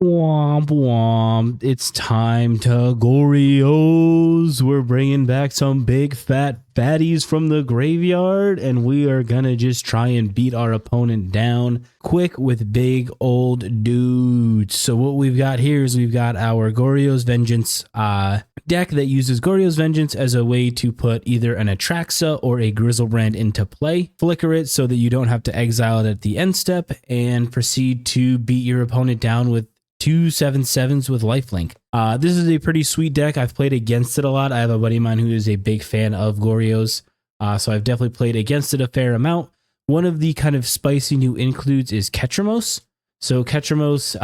Womp womp. It's time to Goryos. We're bringing back some big fat fatties from the graveyard, and we are gonna just try and beat our opponent down quick with big old dudes. So what we've got here is we've got our Goryo's Vengeance deck that uses Goryo's Vengeance as a way to put either an Atraxa or a Griselbrand into play, flicker it so that you don't have to exile it at the end step, and proceed to beat your opponent down with 2/7/7s with lifelink. This is a pretty sweet deck. I've played against it a lot. I have a buddy of mine who is a big fan of Goryo's, so I've definitely played against it a fair amount. One of the kind of spicy new includes is Ketramose. So Ketramose,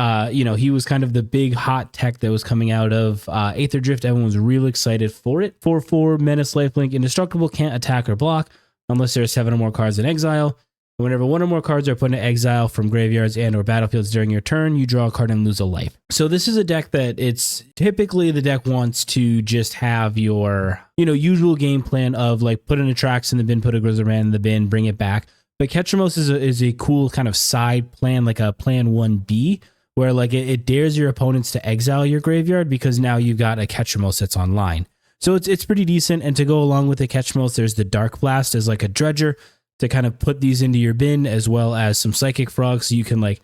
he was kind of the big hot tech that was coming out of Aether Drift. Everyone was real excited for it. 4/4 Menace lifelink, indestructible, can't attack or block unless there are 7 or more cards in exile. Whenever 1 or more cards are put into exile from graveyards and or battlefields during your turn, you draw a card and lose a life. So this is a deck that it's typically the deck wants to just have your, usual game plan of like put an Atraxa in the bin, put a Griselbrand in the bin, bring it back. But Ketramose is a cool kind of side plan, like a plan 1B, where like it dares your opponents to exile your graveyard because now you've got a Ketramose that's online. So it's pretty decent. And to go along with the Ketramose, there's the Darkblast as like a dredger to kind of put these into your bin, as well as some Psychic Frog, so you can like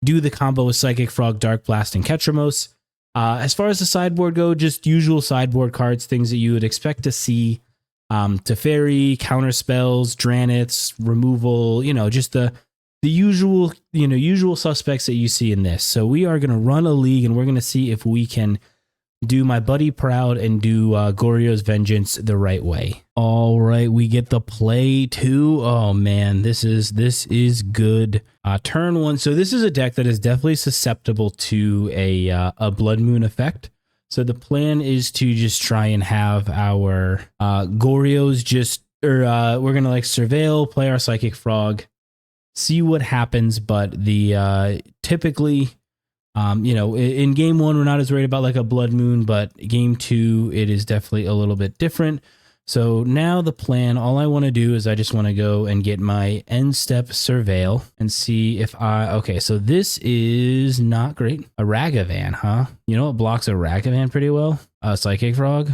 do the combo with Psychic Frog, Darkblast, and Ketramose. As far as the sideboard go, just usual sideboard cards, things that you would expect to see. Teferi, counter spells, Draniths, removal, just the usual suspects that you see in this. So we are going to run a league, and we're going to see if we can do my buddy proud and do Goryo's Vengeance the right way. All right, we get the play too. Oh man, this is good. Turn 1. So this is a deck that is definitely susceptible to a Blood Moon effect. So the plan is to just try and have our Goryos we're gonna like surveil, play our Psychic Frog, see what happens. But the typically, in game 1, we're not as worried about like a Blood Moon, but game 2, it is definitely a little bit different. So now the plan, all I want to do is I just want to go and get my end step surveil and see if okay, so this is not great. A Ragavan, huh? You know what blocks a Ragavan pretty well? A Psychic Frog.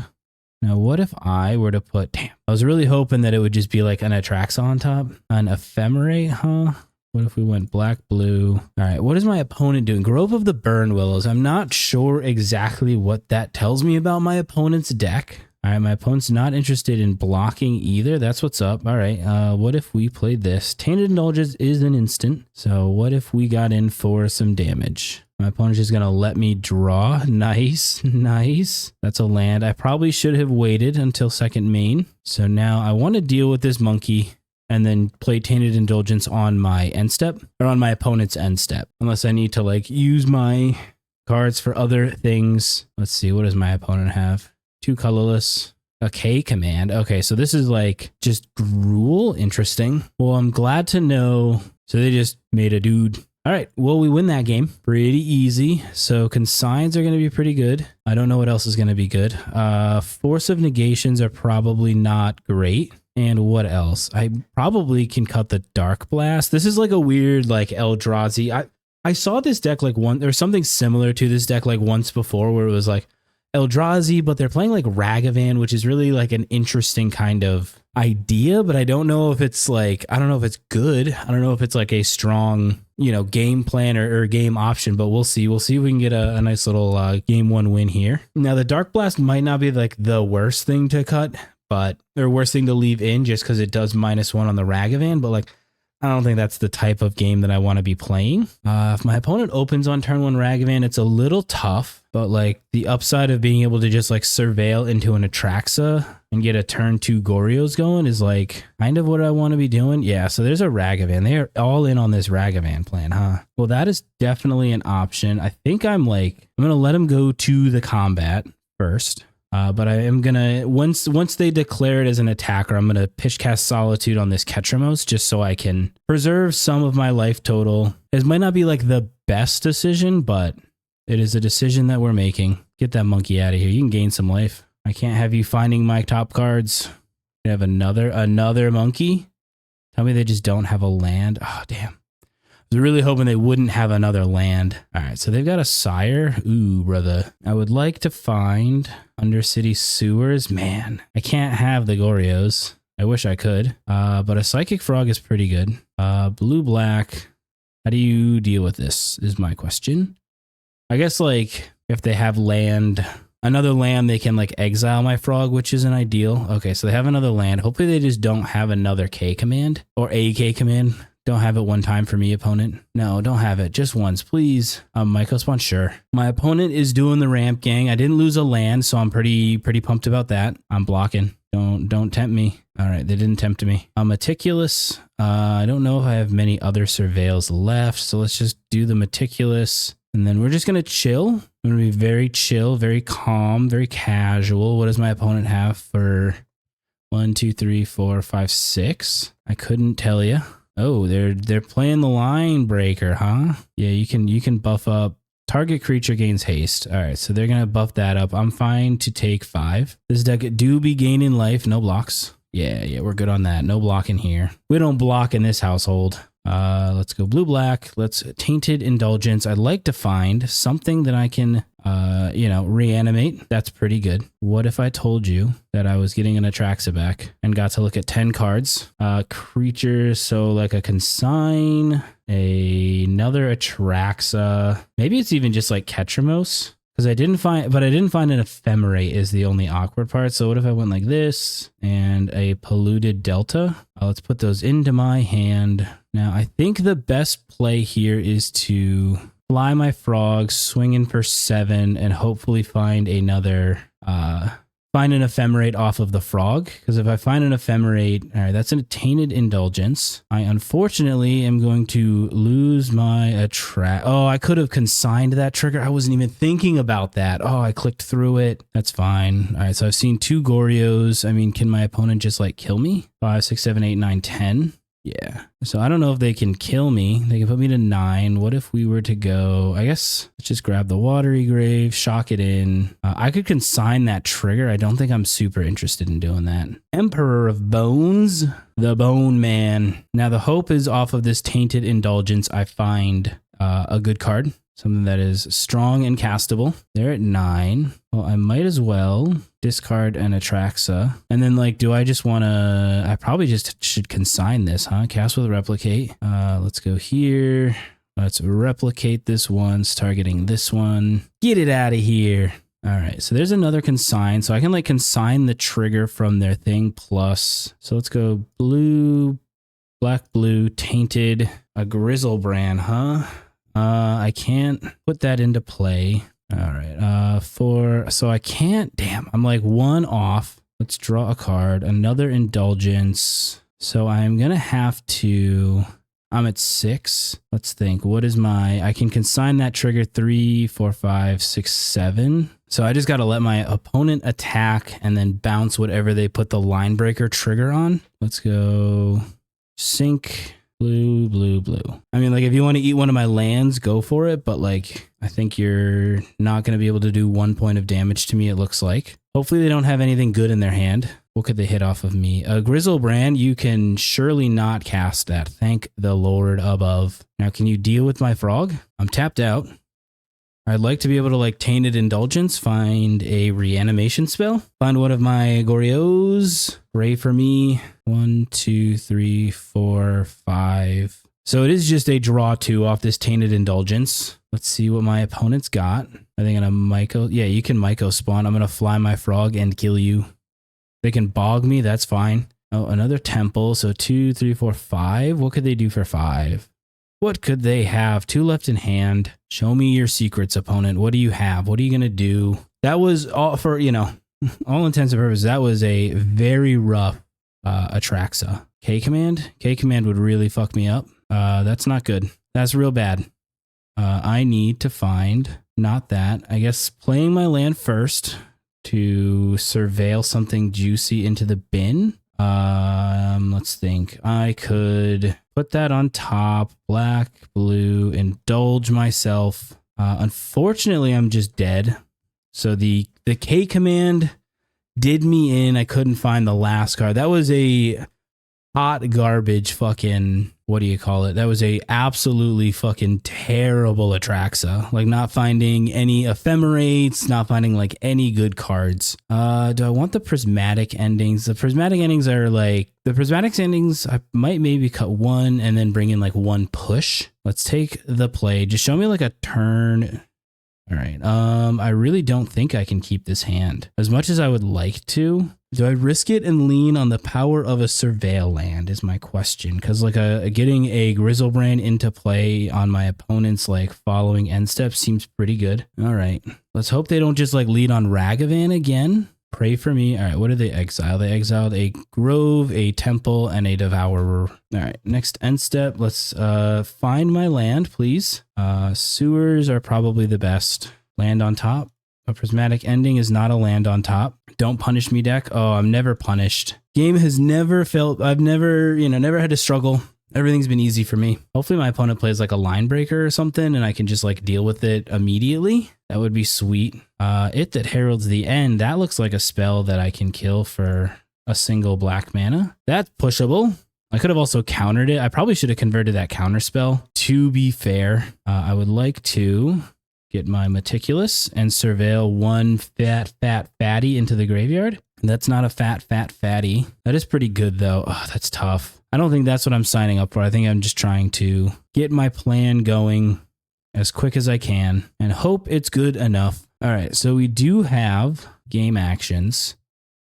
Now, what if I were to put, I was really hoping that it would just be like an Atraxa on top. An Ephemerate, huh? What if we went black, blue? All right, what is my opponent doing? Grove of the Burn Willows. I'm not sure exactly what that tells me about my opponent's deck. All right, my opponent's not interested in blocking either. That's what's up. All right, what if we played this? Tainted Indulgence is an instant. So what if we got in for some damage? My opponent's just going to let me draw. Nice, nice. That's a land. I probably should have waited until second main. So now I want to deal with this monkey and then play Tainted Indulgence on my end step, or on my opponent's end step, unless I need to like use my cards for other things. Let's see, what does my opponent have? 2 colorless, a K command. Okay, so this is like just Gruul. Interesting. Well, I'm glad to know. So they just made a dude. All right, well, we win that game pretty easy. So consigns are going to be pretty good. I don't know what else is going to be good. Force of Negations are probably not great. And what else? I probably can cut the Darkblast. This is like a weird like Eldrazi. I saw this deck like there's something similar to this deck like once before where it was like Eldrazi, but they're playing like Ragavan, which is really like an interesting kind of idea, but I don't know if it's like, I don't know if it's good. I don't know if it's like a strong, game plan or game option, but we'll see. We'll see if we can get a nice little game 1 win here. Now the Darkblast might not be like the worst thing to cut, or worst thing to leave in just because it does -1 on the Ragavan, but like, I don't think that's the type of game that I want to be playing. If my opponent opens on turn 1 Ragavan, it's a little tough, but like the upside of being able to just like surveil into an Atraxa and get a turn 2 Goryos going is like kind of what I want to be doing. Yeah, so there's a Ragavan. They are all in on this Ragavan plan, huh? Well, that is definitely an option. I think I'm going to let him go to the combat first. But I am going to, once they declare it as an attacker, I'm going to pitch cast Solitude on this Ketramose just so I can preserve some of my life total. This might not be like the best decision, but it is a decision that we're making. Get that monkey out of here. You can gain some life. I can't have you finding my top cards. I have another monkey. Tell me they just don't have a land. Oh, damn. was really hoping they wouldn't have another land. All right, so they've got a Sire. Ooh, brother. I would like to find Undercity Sewers. Man, I can't have the Goryos. I wish I could. But a Psychic Frog is pretty good. Blue-black. How do you deal with this is my question. I guess like if they have land, another land, they can like exile my frog, which isn't ideal. Okay, so they have another land. Hopefully they just don't have another K command or a K command. Don't have it one time for me, opponent. No, don't have it. Just once, please. Myco spawn, sure. My opponent is doing the ramp gang. I didn't lose a land, so I'm pretty pumped about that. I'm blocking. Don't tempt me. All right, they didn't tempt me. I'm Meticulous. I don't know if I have many other surveils left, so let's just do the Meticulous. And then we're just going to chill. I'm going to be very chill, very calm, very casual. What does my opponent have for 1, 2, 3, 4, 5, 6? I couldn't tell you. Oh, they're playing the line breaker, huh? Yeah, you can buff up. Target creature gains haste. All right, so they're going to buff that up. I'm fine to take 5. This deck do be gaining life. No blocks. Yeah, we're good on that. No blocking here. We don't block in this household. Let's go blue-black. Let's Tainted Indulgence. I'd like to find something that I can, reanimate. That's pretty good. What if I told you that I was getting an Atraxa back and got to look at 10 cards? Creatures, so like a Consign, another Atraxa. Maybe it's even just like Ketramose. Because I didn't find an Ephemerate is the only awkward part. So what if I went like this and a Polluted Delta? Let's put those into my hand. Now, I think the best play here is to fly my frog, swing in for 7, and hopefully find another, find an Ephemerate off of the frog. Because if I find an Ephemerate, all right, that's a Tainted Indulgence. I unfortunately am going to lose my Atraxa. Oh, I could have consigned that trigger. I wasn't even thinking about that. Oh, I clicked through it. That's fine. All right, so I've seen 2 Goryos. I mean, can my opponent just like kill me? 5, 6, 7, 8, 9, 10. Yeah. So I don't know if they can kill me. They can put me to 9. What if we were to go, I guess, let's just grab the Watery Grave, shock it in. I could consign that trigger. I don't think I'm super interested in doing that. Emperor of Bones, the Bone Man. Now the hope is off of this Tainted Indulgence, I find a good card. Something that is strong and castable. They're at 9. Well, I might as well discard an Atraxa. And then, like, do I just want to... I probably just should consign this, huh? Cast with Replicate. Let's go here. Let's replicate this once, targeting this one. Get it out of here. All right, so there's another consign. So I can, like, consign the trigger from their thing plus... So let's go blue, black, blue, tainted, a Griselbrand, huh? I can't put that into play. All right. So I can't, damn, I'm like 1 off. Let's draw a card, another Indulgence. So I'm going to have to, I'm at 6. Let's think, what is I can consign that trigger 3, 4, 5, 6, 7. So I just got to let my opponent attack and then bounce whatever they put the line breaker trigger on. Let's go sink. Blue, blue, blue. I mean, like, if you want to eat one of my lands, go for it. But, like, I think you're not going to be able to do 1 point of damage to me, it looks like. Hopefully they don't have anything good in their hand. What could they hit off of me? Griselbrand, you can surely not cast that. Thank the Lord above. Now, can you deal with my frog? I'm tapped out. I'd like to be able to, like, Tainted Indulgence, find a reanimation spell, find one of my Goryos, pray for me. 1, 2, 3, 4, 5. So it is just a draw 2 off this Tainted Indulgence. Let's see what my opponent's got. Are they gonna Myco? Yeah, you can Myco spawn. I'm gonna fly my frog and kill you. They can bog me, that's fine. Oh, another temple. So 2, 3, 4, 5. What could they do for 5? What could they have? 2 left in hand. Show me your secrets, opponent. What do you have? What are you going to do? That was all for, all intents and purposes, that was a very rough Atraxa. K command? K command would really fuck me up. That's not good. That's real bad. I need to find, not that. I guess playing my land first to surveil something juicy into the bin. Let's think. I could put that on top, black, blue, indulge myself. Unfortunately, I'm just dead. So the K command did me in. I couldn't find the last card. That was a hot garbage fucking what do you call it? That was a absolutely fucking terrible Atraxa. Like not finding any Ephemerates, not finding like any good cards. Do I want the prismatic endings? The prismatic endings are like, the prismatic endings, I might maybe cut one and then bring in like one push. Let's take the play. Just show me like a turn. All right. I really don't think I can keep this hand as much as I would like to. Do I risk it and lean on the power of a surveil land is my question. Because like getting a Griselbrand into play on my opponent's like following end steps seems pretty good. All right. Let's hope they don't just like lead on Ragavan again. Pray for me. All right. What did they exile? They exiled a Grove, a Temple, and a Devourer. All right. Next end step. Let's find my land, please. Sewers are probably the best. Land on top. A prismatic ending is not a land on top. Don't punish me, deck. Oh, I'm never punished. Game has never felt, I've never, never had to struggle. Everything's been easy for me. Hopefully my opponent plays like a line breaker or something and I can just like deal with it immediately. That would be sweet. It that heralds the end. That looks like a spell that I can kill for a single black mana. That's pushable. I could have also countered it. I probably should have converted that counter spell. To be fair, I would like to get my Meticulous and surveil one fatty into the graveyard. That's not a fatty. That is pretty good though. Oh, that's tough. I don't think that's what I'm signing up for. I think I'm just trying to get my plan going as quick as I can and hope it's good enough. All right, so we do have game actions.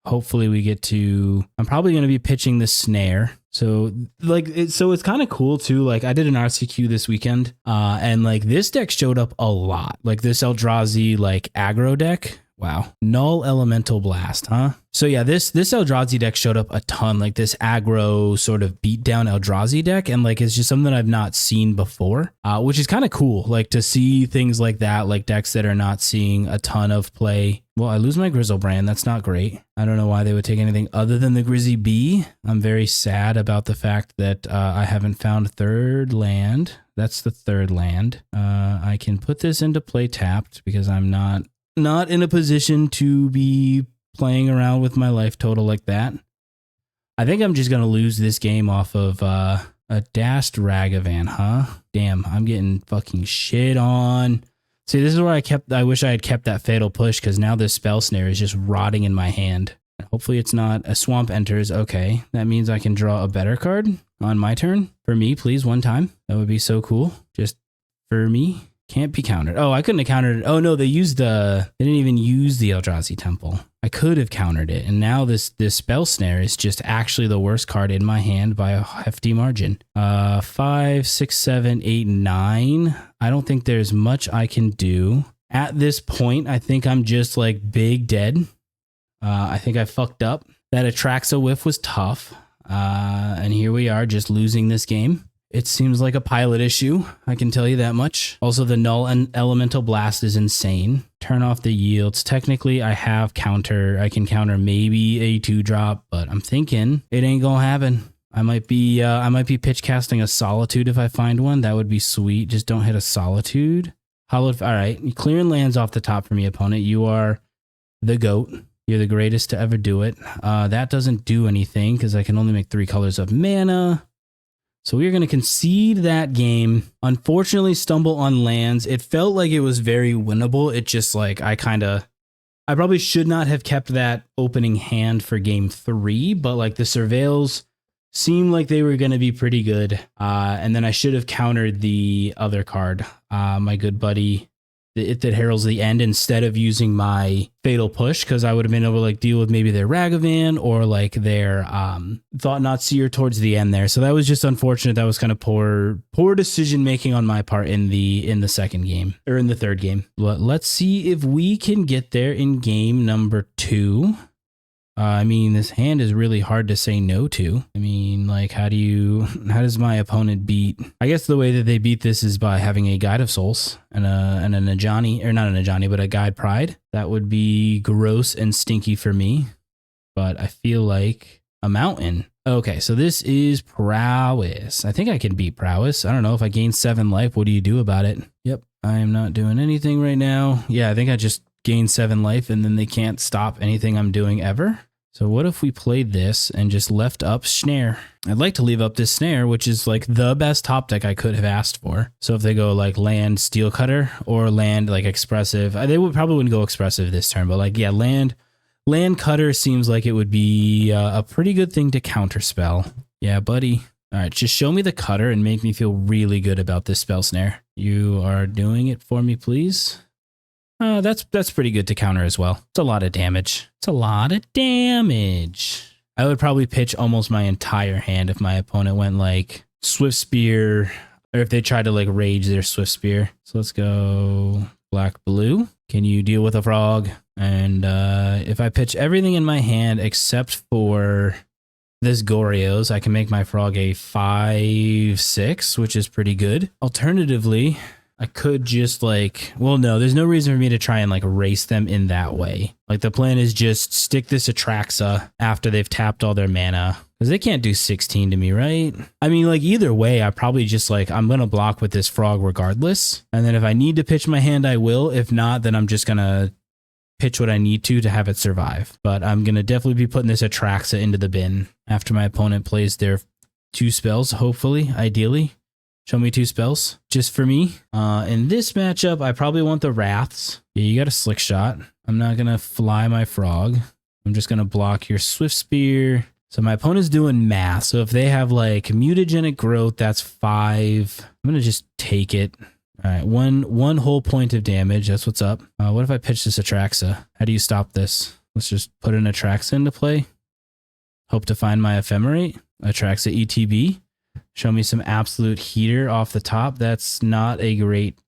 Hopefully we get to, I'm probably going to be pitching the snare. So like, it's kind of cool too. Like I did an RCQ this weekend and like this deck showed up a lot. Like this Eldrazi like aggro deck. Wow. Null Elemental Blast, huh? So yeah, this Eldrazi deck showed up a ton, like this aggro sort of beat down Eldrazi deck. And like, it's just something I've not seen before, which is kind of cool. Like to see things like that, like decks that are not seeing a ton of play. Well, I lose my Griselbrand. That's not great. I don't know why they would take anything other than the Grizzy B. I'm very sad about the fact that I haven't found third land. That's the third land. I can put this into play tapped because I'm not in a position to be playing around with my life total like that. I think I'm just going to lose this game off of a dashed Ragavan, huh? Damn, I'm getting fucking shit on. See, this is where I wish I had kept that Fatal Push because now this Spell Snare is just rotting in my hand. Hopefully it's not a Swamp Enters. Okay, that means I can draw a better card on my turn. For me, please, one time. That would be so cool. Just for me. Can't be countered. Oh, I couldn't have countered it. Oh no, they didn't even use the Eldrazi Temple. I could have countered it. And now this Spell Snare is just actually the worst card in my hand by a hefty margin. 5, 6, 7, 8, 9. I don't think there's much I can do. At this point, I think I'm just like big dead. I think I fucked up. That Atraxa whiff was tough. And here we are just losing this game. It seems like a pilot issue, I can tell you that much. Also, the Null and Elemental Blast is insane. Turn off the yields. Technically, I have counter. I can counter maybe a 2-drop, but I'm thinking it ain't gonna happen. I might be pitch casting a Solitude if I find one. That would be sweet. Just don't hit a Solitude. Hallowed. All right, you clearing lands off the top for me, opponent. You are the GOAT. You're the greatest to ever do it. That doesn't do anything because I can only make 3 colors of mana. So we're going to concede that game. Unfortunately, stumble on lands. It felt like it was very winnable. It just like, I probably should not have kept that opening hand for game 3, but like the surveils seemed like they were going to be pretty good. And then I should have countered the other card, my good buddy, It that heralds the end, instead of using my Fatal Push, because I would have been able to like deal with maybe their Ragavan or like their Thought Not Seer towards the end there. So that was just unfortunate. That was kind of poor decision making on my part in the second game, or in the third game. But let's see if we can get there in game number 2. I mean, this hand is really hard to say no to. I mean, like, how does my opponent beat? I guess the way that they beat this is by having a Guide of Souls and a Najani, or not a Najani, but a Guide Pride. That would be gross and stinky for me, but I feel like a mountain. Okay, so this is Prowess. I think I can beat Prowess. I don't know, if I gain 7 life, what do you do about it? Yep, I am not doing anything right now. Yeah, I think I just gain 7 life and then they can't stop anything I'm doing ever. So what if we played this and just left up Snare? I'd like to leave up this Snare, which is like the best top deck I could have asked for. So if they go like land Steel Cutter or land like Expressive, they would probably wouldn't go Expressive this turn, but like, yeah, land Cutter seems like it would be a pretty good thing to counterspell. Yeah, buddy. All right, just show me the Cutter and make me feel really good about this spell Snare. You are doing it for me, please. That's pretty good to counter as well. It's a lot of damage. It's a lot of damage. I would probably pitch almost my entire hand if my opponent went like Swift Spear, or if they tried to like rage their Swift Spear. So let's go black blue. Can you deal with a frog? And if I pitch everything in my hand except for this Goryo's, I can make my frog a 5/6, which is pretty good. Alternatively, I could just like, well, no, there's no reason for me to try and like race them in that way. Like the plan is just stick this Atraxa after they've tapped all their mana, because they can't do 16 to me, right? I mean, like either way, I probably just like, I'm going to block with this frog regardless. And then if I need to pitch my hand, I will. If not, then I'm just going to pitch what I need to have it survive. But I'm going to definitely be putting this Atraxa into the bin after my opponent plays their 2 spells, hopefully, ideally. Show me 2 spells just for me. In this matchup, I probably want the Wraths. Yeah, you got a Slick Shot. I'm not going to fly my frog. I'm just going to block your Swift Spear. So my opponent's doing math. So if they have like mutagenic growth, that's 5. I'm going to just take it. All right, one whole point of damage. That's what's up. What if I pitch this Atraxa? How do you stop this? Let's just put an Atraxa into play. Hope to find my Ephemerate. Atraxa ETB. Show me some absolute heater off the top. That's not a great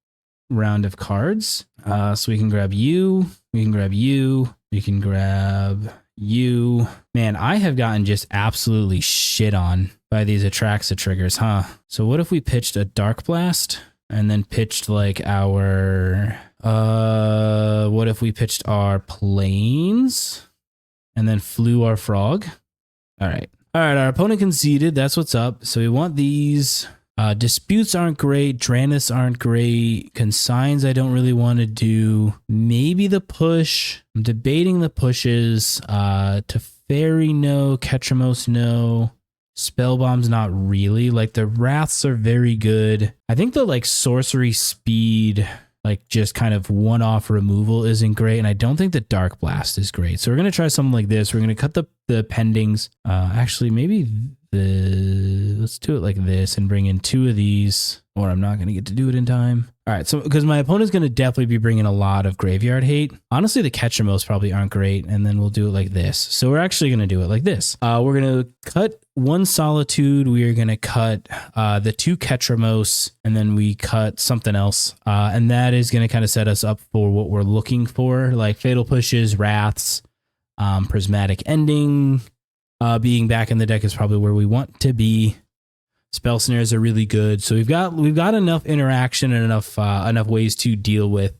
round of cards. So we can grab you. We can grab you. We can grab you. Man, I have gotten just absolutely shit on by these Atraxa triggers, huh? So what if we pitched a Darkblast and then pitched like our... what if we pitched our Plains and then flew our frog? All right. All right, our opponent conceded. That's what's up. So we want these. Disputes aren't great. Dranis aren't great. Consigns I don't really want to do. Maybe the push. I'm debating the pushes. Teferi no. Ketramose no. Spellbomb's not really. Like the Wraths are very good. I think the like sorcery speed, like just kind of one-off removal isn't great. And I don't think the Darkblast is great. So we're going to try something like this. We're going to cut the pendings. Actually, maybe let's do it like this and bring in 2 of these, or I'm not going to get to do it in time. All right, so because my opponent's going to definitely be bringing a lot of graveyard hate. Honestly, the Ketramose probably aren't great, and then we'll do it like this. So we're actually going to do it like this. We're going to cut 1 Solitude. We are going to cut the 2 Ketramose, and then we cut something else. And that is going to kind of set us up for what we're looking for, like Fatal Pushes, Wraths, Prismatic Ending. Being back in the deck is probably where we want to be. Spell snares are really good, so we've got enough interaction and enough ways to deal with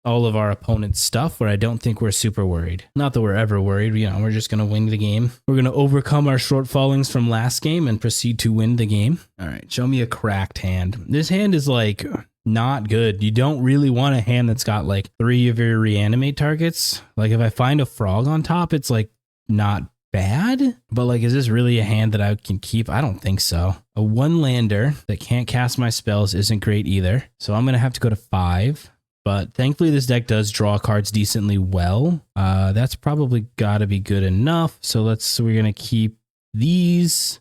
all of our opponent's stuff where I don't think we're super worried. Not that we're ever worried, you know, we're just gonna win the game. We're gonna overcome our shortfallings from last game and proceed to win the game. All right, show me a cracked hand. This hand is like not good. You don't really want a hand that's got like 3 of your reanimate targets. Like if I find a frog on top, it's like not bad, but like, is this really a hand that I can keep? I don't think so. A 1 lander that can't cast my spells isn't great either. So I'm going to have to go to 5, but thankfully this deck does draw cards decently well. That's probably got to be good enough. So we're going to keep these.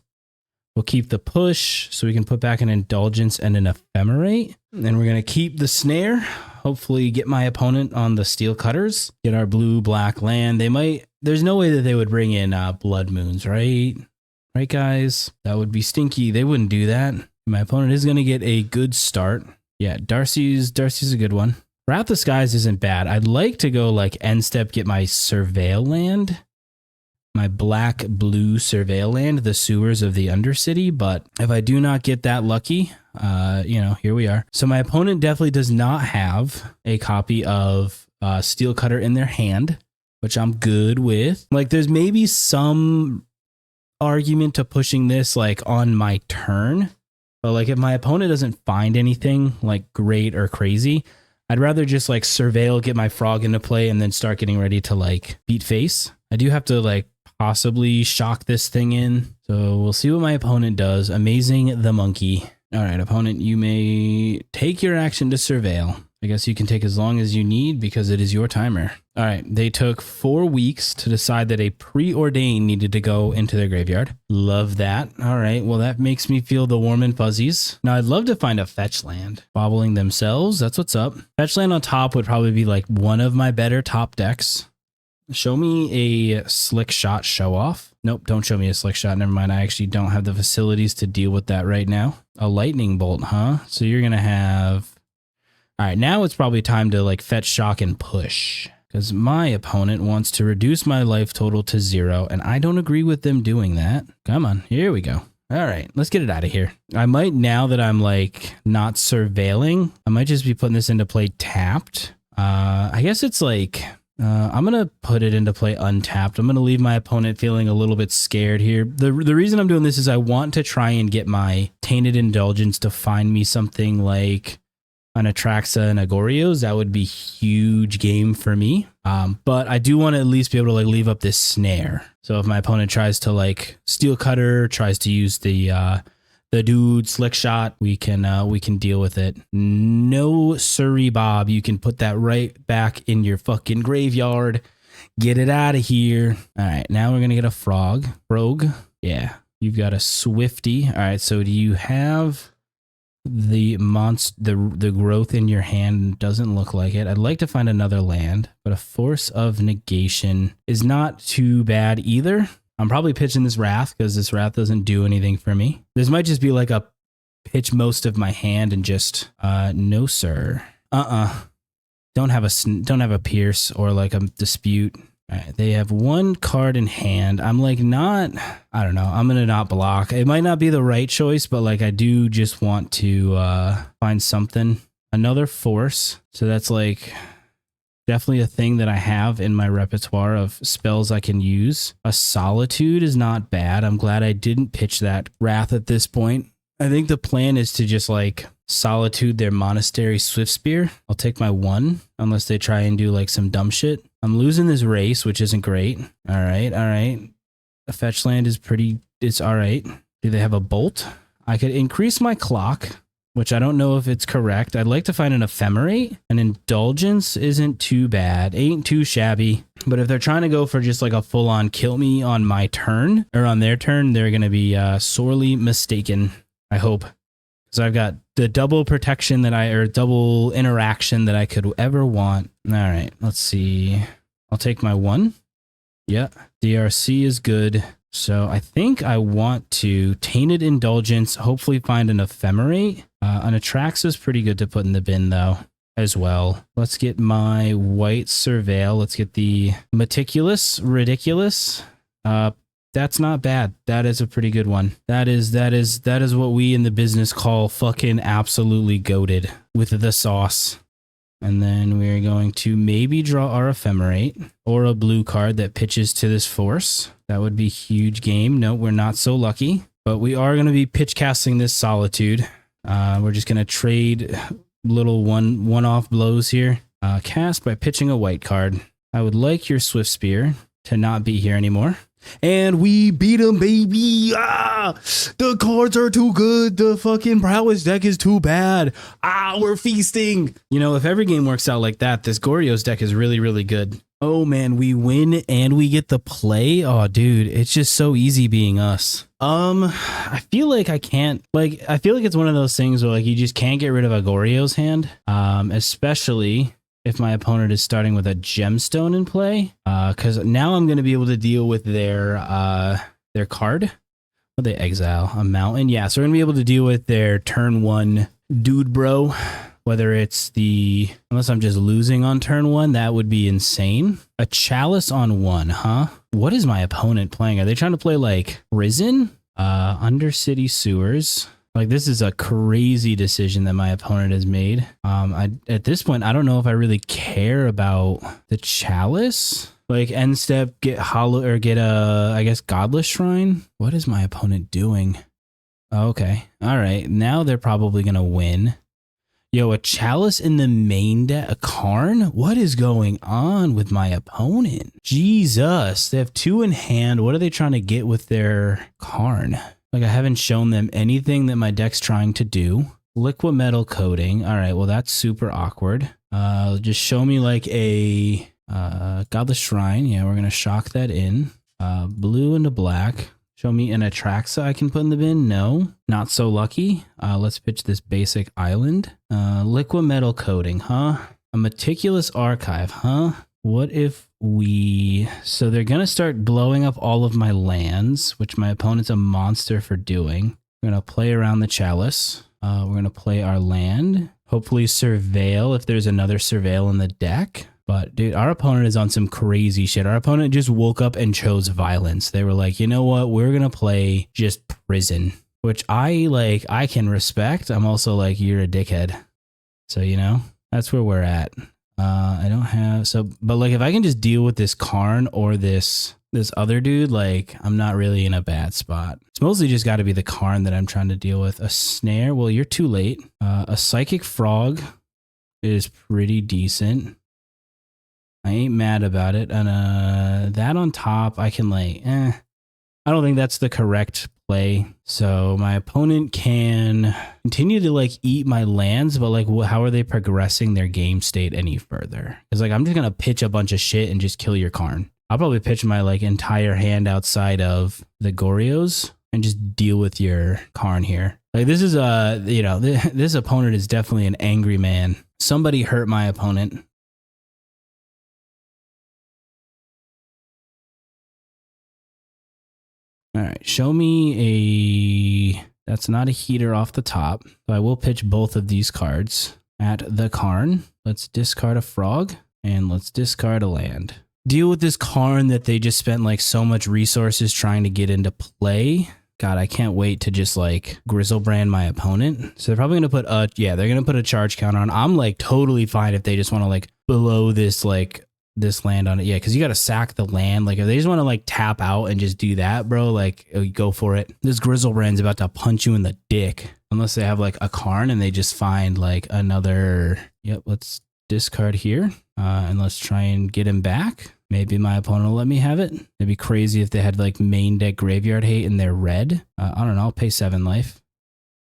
We'll keep the push so we can put back an Indulgence and an Ephemerate. And we're going to keep the snare. Hopefully get my opponent on the Steel Cutters. Get our blue-black land. There's no way that they would bring in Blood Moons, right? Right, guys? That would be stinky. They wouldn't do that. My opponent is going to get a good start. Yeah, Darcy's a good one. Wrath the Skies isn't bad. I'd like to go like end step, get my Surveil land. My black-blue Surveil land, the Sewers of the Undercity. But if I do not get that lucky, you know, here we are. So my opponent definitely does not have a copy of Steel Cutter in their hand, which I'm good with. Like there's maybe some argument to pushing this like on my turn, but like if my opponent doesn't find anything like great or crazy, I'd rather just like surveil, get my frog into play, and then start getting ready to like beat face. I do have to like possibly shock this thing in. So we'll see what my opponent does. Amazing the monkey. All right, opponent, you may take your action to surveil. I guess you can take as long as you need because it is your timer. All right, they took 4 weeks to decide that a preordained needed to go into their graveyard. Love that. All right, well, that makes me feel the warm and fuzzies. Now, I'd love to find a fetch land. Bobbling themselves, that's what's up. Fetch land on top would probably be like one of my better top decks. Show me a slick shot show off. Nope, don't show me a slick shot. Never mind, I actually don't have the facilities to deal with that right now. A lightning bolt, huh? So you're going to have... All right, now it's probably time to like fetch, shock, and push. Because my opponent wants to reduce my life total to 0, and I don't agree with them doing that. Come on, here we go. All right, let's get it out of here. I might, now that I'm like not surveilling, I might just be putting this into play tapped. I guess it's like... I'm going to put it into play untapped. I'm going to leave my opponent feeling a little bit scared here. The reason I'm doing this is I want to try and get my Tainted Indulgence to find me something like an Atraxa and a Goryo's. That would be huge game for me. But I do want to at least be able to like leave up this snare. So if my opponent tries to like Steel Cutter, tries to use the dude slick shot, we can deal with it. No siree, Bob. You can put that right back in your fucking graveyard. Get it out of here. All right, now we're gonna get a rogue. Yeah, you've got a Swifty. All right, so do you have the the growth in your hand? Doesn't look like it. I'd like to find another land, but a Force of Negation is not too bad either. I'm probably pitching this Wrath because this Wrath doesn't do anything for me. This might just be like a pitch most of my hand and just no sir. Don't have a Pierce or like a Dispute. All right, they have one card in hand. I'm like not, I don't know. I'm gonna not block. It might not be the right choice, but like I do just want to find something. Another Force. So that's like definitely a thing that I have in my repertoire of spells I can use. A Solitude is not bad. I'm glad I didn't pitch that Wrath at this point. I think the plan is to just like Solitude their Monastery Swiftspear. I'll take my 1 unless they try and do like some dumb shit. I'm losing this race, which isn't great. All right. A fetch land is it's all right. Do they have a Bolt? I could increase my clock, which I don't know if it's correct. I'd like to find an Ephemerate. An Indulgence isn't too bad. Ain't too shabby. But if they're trying to go for just like a full-on kill me on my turn, or on their turn, they're going to be sorely mistaken, I hope. Because I've got the double protection or double interaction that I could ever want. All right, let's see. I'll take my 1. Yeah, DRC is good. So I think I want to Tainted Indulgence, hopefully find an Ephemerate. An Atraxa is pretty good to put in the bin though, as well. Let's get my white Surveil. Let's get the Meticulous Ridiculous. That's not bad. That is a pretty good one. That is what we in the business call fucking absolutely goated with the sauce. And then we're going to maybe draw our Ephemerate or a blue card that pitches to this Force. That would be huge game. No, we're not so lucky, but we are going to be pitch casting this Solitude. We're just going to trade little one-off blows here. Cast by pitching a white card. I would like your Swiftspear to not be here anymore. And we beat him, baby. The cards are too good. The fucking Prowess deck is too bad. We're feasting. You know, if every game works out like that, this Goryo's deck is really, really good. Oh man, we win and we get the play. Oh dude, it's just so easy being us. I feel like I can't, like, I feel like it's one of those things where like you just can't get rid of a Goryo's hand. Especially if my opponent is starting with a gemstone in play, because now I'm going to be able to deal with their card. What they exile? A mountain? Yeah, so we're going to be able to deal with their turn 1 dude bro. Whether it's unless I'm just losing on turn 1, that would be insane. A Chalice on 1, huh? What is my opponent playing? Are they trying to play like Risen? Undercity Sewers. Like, this is a crazy decision that my opponent has made. At this point, I don't know if I really care about the Chalice. Like, end step, get hollow or get I guess, Godless Shrine. What is my opponent doing? Oh, okay. All right. Now they're probably going to win. Yo, a Chalice in the main deck, a Karn? What is going on with my opponent? Jesus, they have 2 in hand. What are they trying to get with their Karn? Like, I haven't shown them anything that my deck's trying to do. Liquid metal coating. All right, well, that's super awkward. Just show me like a Godless Shrine. Yeah, we're going to shock that in. Blue into black. Show me an Atraxa I can put in the bin. No, not so lucky. Let's pitch this basic island. Liquid metal coating, huh? A Meticulous Archive, huh? What if we... So they're going to start blowing up all of my lands, which my opponent's a monster for doing. We're going to play around the Chalice. We're going to play our land. Hopefully Surveil if there's another Surveil in the deck. But dude, our opponent is on some crazy shit. Our opponent just woke up and chose violence. They were like, you know what? We're going to play just prison, which I can respect. I'm also like, you're a dickhead. So, you know, that's where we're at. I don't have, so, but like, if I can just deal with this Karn or this other dude, like, I'm not really in a bad spot. It's mostly just got to be the Karn that I'm trying to deal with. A snare. Well, you're too late. A psychic frog is pretty decent. I ain't mad about it. And that on top, I can like, I don't think that's the correct play. So my opponent can continue to like eat my lands, but like, how are they progressing their game state any further? Because like, I'm just going to pitch a bunch of shit and just kill your Karn. I'll probably pitch my like entire hand outside of the Goryos and just deal with your Karn here. Like this is you know, this opponent is definitely an angry man. Somebody hurt my opponent. All right, show me a... That's not a heater off the top. So I will pitch both of these cards at the Karn. Let's discard a frog and let's discard a land. Deal with this Karn that they just spent like so much resources trying to get into play. God, I can't wait to just like Griselbrand my opponent. So they're probably going to put a... Yeah, they're going to put a charge counter on. I'm like totally fine if they just want to like blow this like... this land on it. Yeah, because you got to sack the land. Like if they just want to like tap out and just do that, bro, like go for it. This Griselbrand's about to punch you in the dick unless they have like a Karn and they just find like another... Yep, let's discard here and let's try and get him back. Maybe my opponent will let me have it. It'd be crazy if they had like main deck graveyard hate and they're red. I don't know, I'll pay 7 life.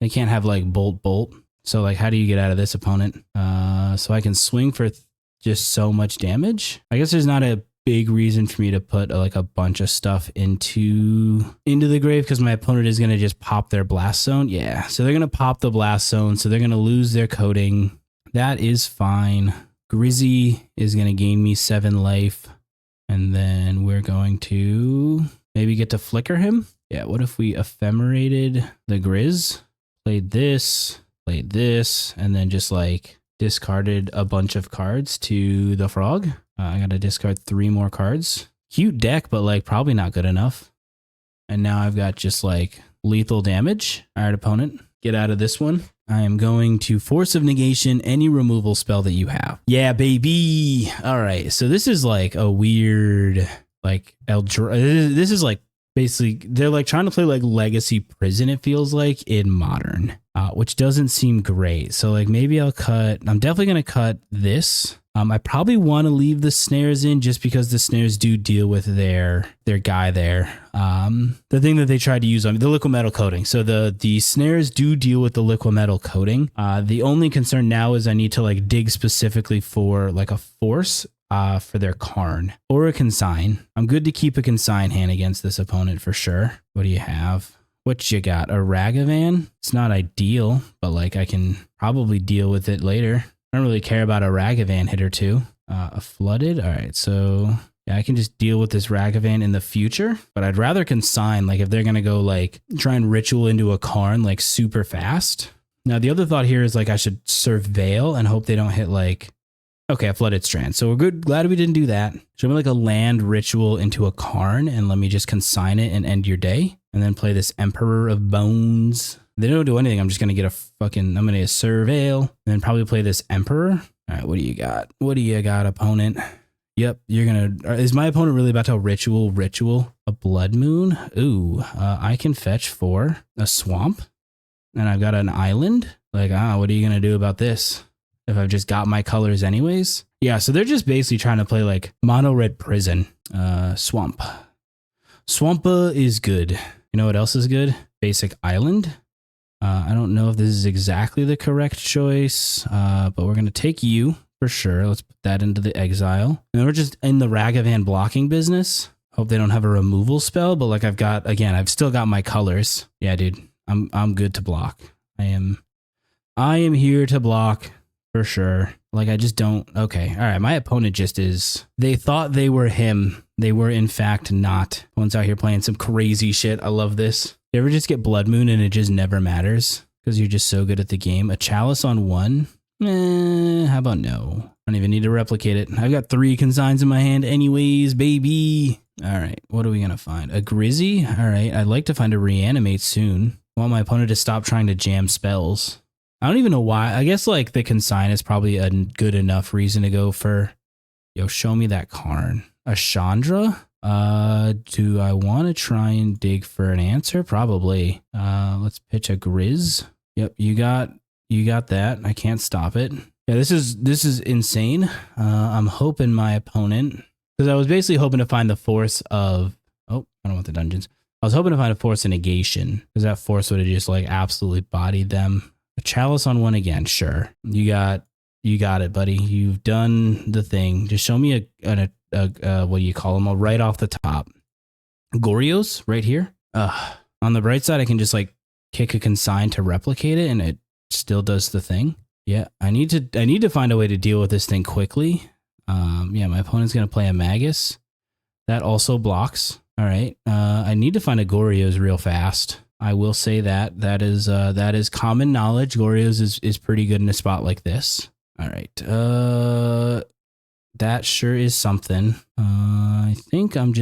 They can't have like bolt. So like how do you get out of this opponent? So I can swing for just so much damage. I guess there's not a big reason for me to put like a bunch of stuff into the grave because my opponent is going to just pop their blast zone. Yeah, so they're going to pop the blast zone, so they're going to lose their coating. That is fine. Grizzy is going to gain me 7 life, and then we're going to maybe get to flicker him. Yeah, what if we ephemerated the Grizz, played this, and then just like discarded a bunch of cards to the frog. I got to discard 3 more cards. Cute deck, but like probably not good enough. And now I've got just like lethal damage. All right, opponent, get out of this one. I am going to Force of Negation any removal spell that you have. Yeah, baby. All right, so this is like a weird like this is like basically they're like trying to play like Legacy Prison, it feels like, in Modern. Which doesn't seem great. So like maybe I'm definitely going to cut this. I probably want to leave the snares in just because the snares do deal with their guy there. The thing that they tried to use on the liquid metal coating. So the snares do deal with the liquid metal coating. The only concern now is I need to like dig specifically for like a force for their Karn or a consign. I'm good to keep a consign hand against this opponent for sure. What do you have? What you got? A Ragavan? It's not ideal, but like I can probably deal with it later. I don't really care about a Ragavan hit or two. A Flooded? All right, so yeah, I can just deal with this Ragavan in the future, but I'd rather consign, like if they're going to go like try and ritual into a Karn like super fast. Now the other thought here is like I should Surveil and hope they don't hit like... Okay, a Flooded Strand. So we're good. Glad we didn't do that. Show me like a land ritual into a Karn and let me just consign it and end your day. And then play this Emperor of Bones. They don't do anything. I'm just going to get I'm going to get a Surveil and then probably play this Emperor. All right, what do you got? What do you got, opponent? Yep, you're going to... Is my opponent really about to ritual? A Blood Moon? Ooh, I can fetch for a swamp. And I've got an island. Like, what are you going to do about this? If I've just got my colors anyways? Yeah, so they're just basically trying to play like mono red prison. Swamp. Swampa is good. You know what else is good? Basic island. I don't know if this is exactly the correct choice, but we're going to take you for sure. Let's put that into the exile. And we're just in the Ragavan blocking business. Hope they don't have a removal spell, but like I've still got my colors. Yeah, dude, I'm good to block. I am here to block for sure. Like I just don't. Okay. All right. My opponent just is. They thought they were him. They were in fact not. One's out here playing some crazy shit. I love this. You ever just get Blood Moon and it just never matters because you're just so good at the game? A Chalice on 1? How about no? I don't even need to replicate it. I've got 3 consigns in my hand anyways, baby. All right. What are we going to find? A Grizzy? All right. I'd like to find a Reanimate soon. I want my opponent to stop trying to jam spells. I don't even know why. I guess like the consign is probably a good enough reason to go for, show me that Karn. A Chandra? Do I want to try and dig for an answer? Probably. Let's pitch a Grizz. Yep, you got that. I can't stop it. Yeah, this is insane. I'm hoping my opponent, because I was basically hoping to find the force of, I don't want the dungeons. I was hoping to find a Force of Negation, because that force would have just like absolutely bodied them. A Chalice on 1 again, sure. You got it, buddy. You've done the thing. Just show me a what do you call them? Right off the top. Goryos right here. On the right side, I can just like kick a consign to replicate it, and it still does the thing. Yeah, I need to find a way to deal with this thing quickly. Yeah, my opponent's gonna play a Magus. That also blocks. All right. I need to find a Goryos real fast. I will say that is common knowledge. Goryos is pretty good in a spot like this. All right. That sure is something. I think I'm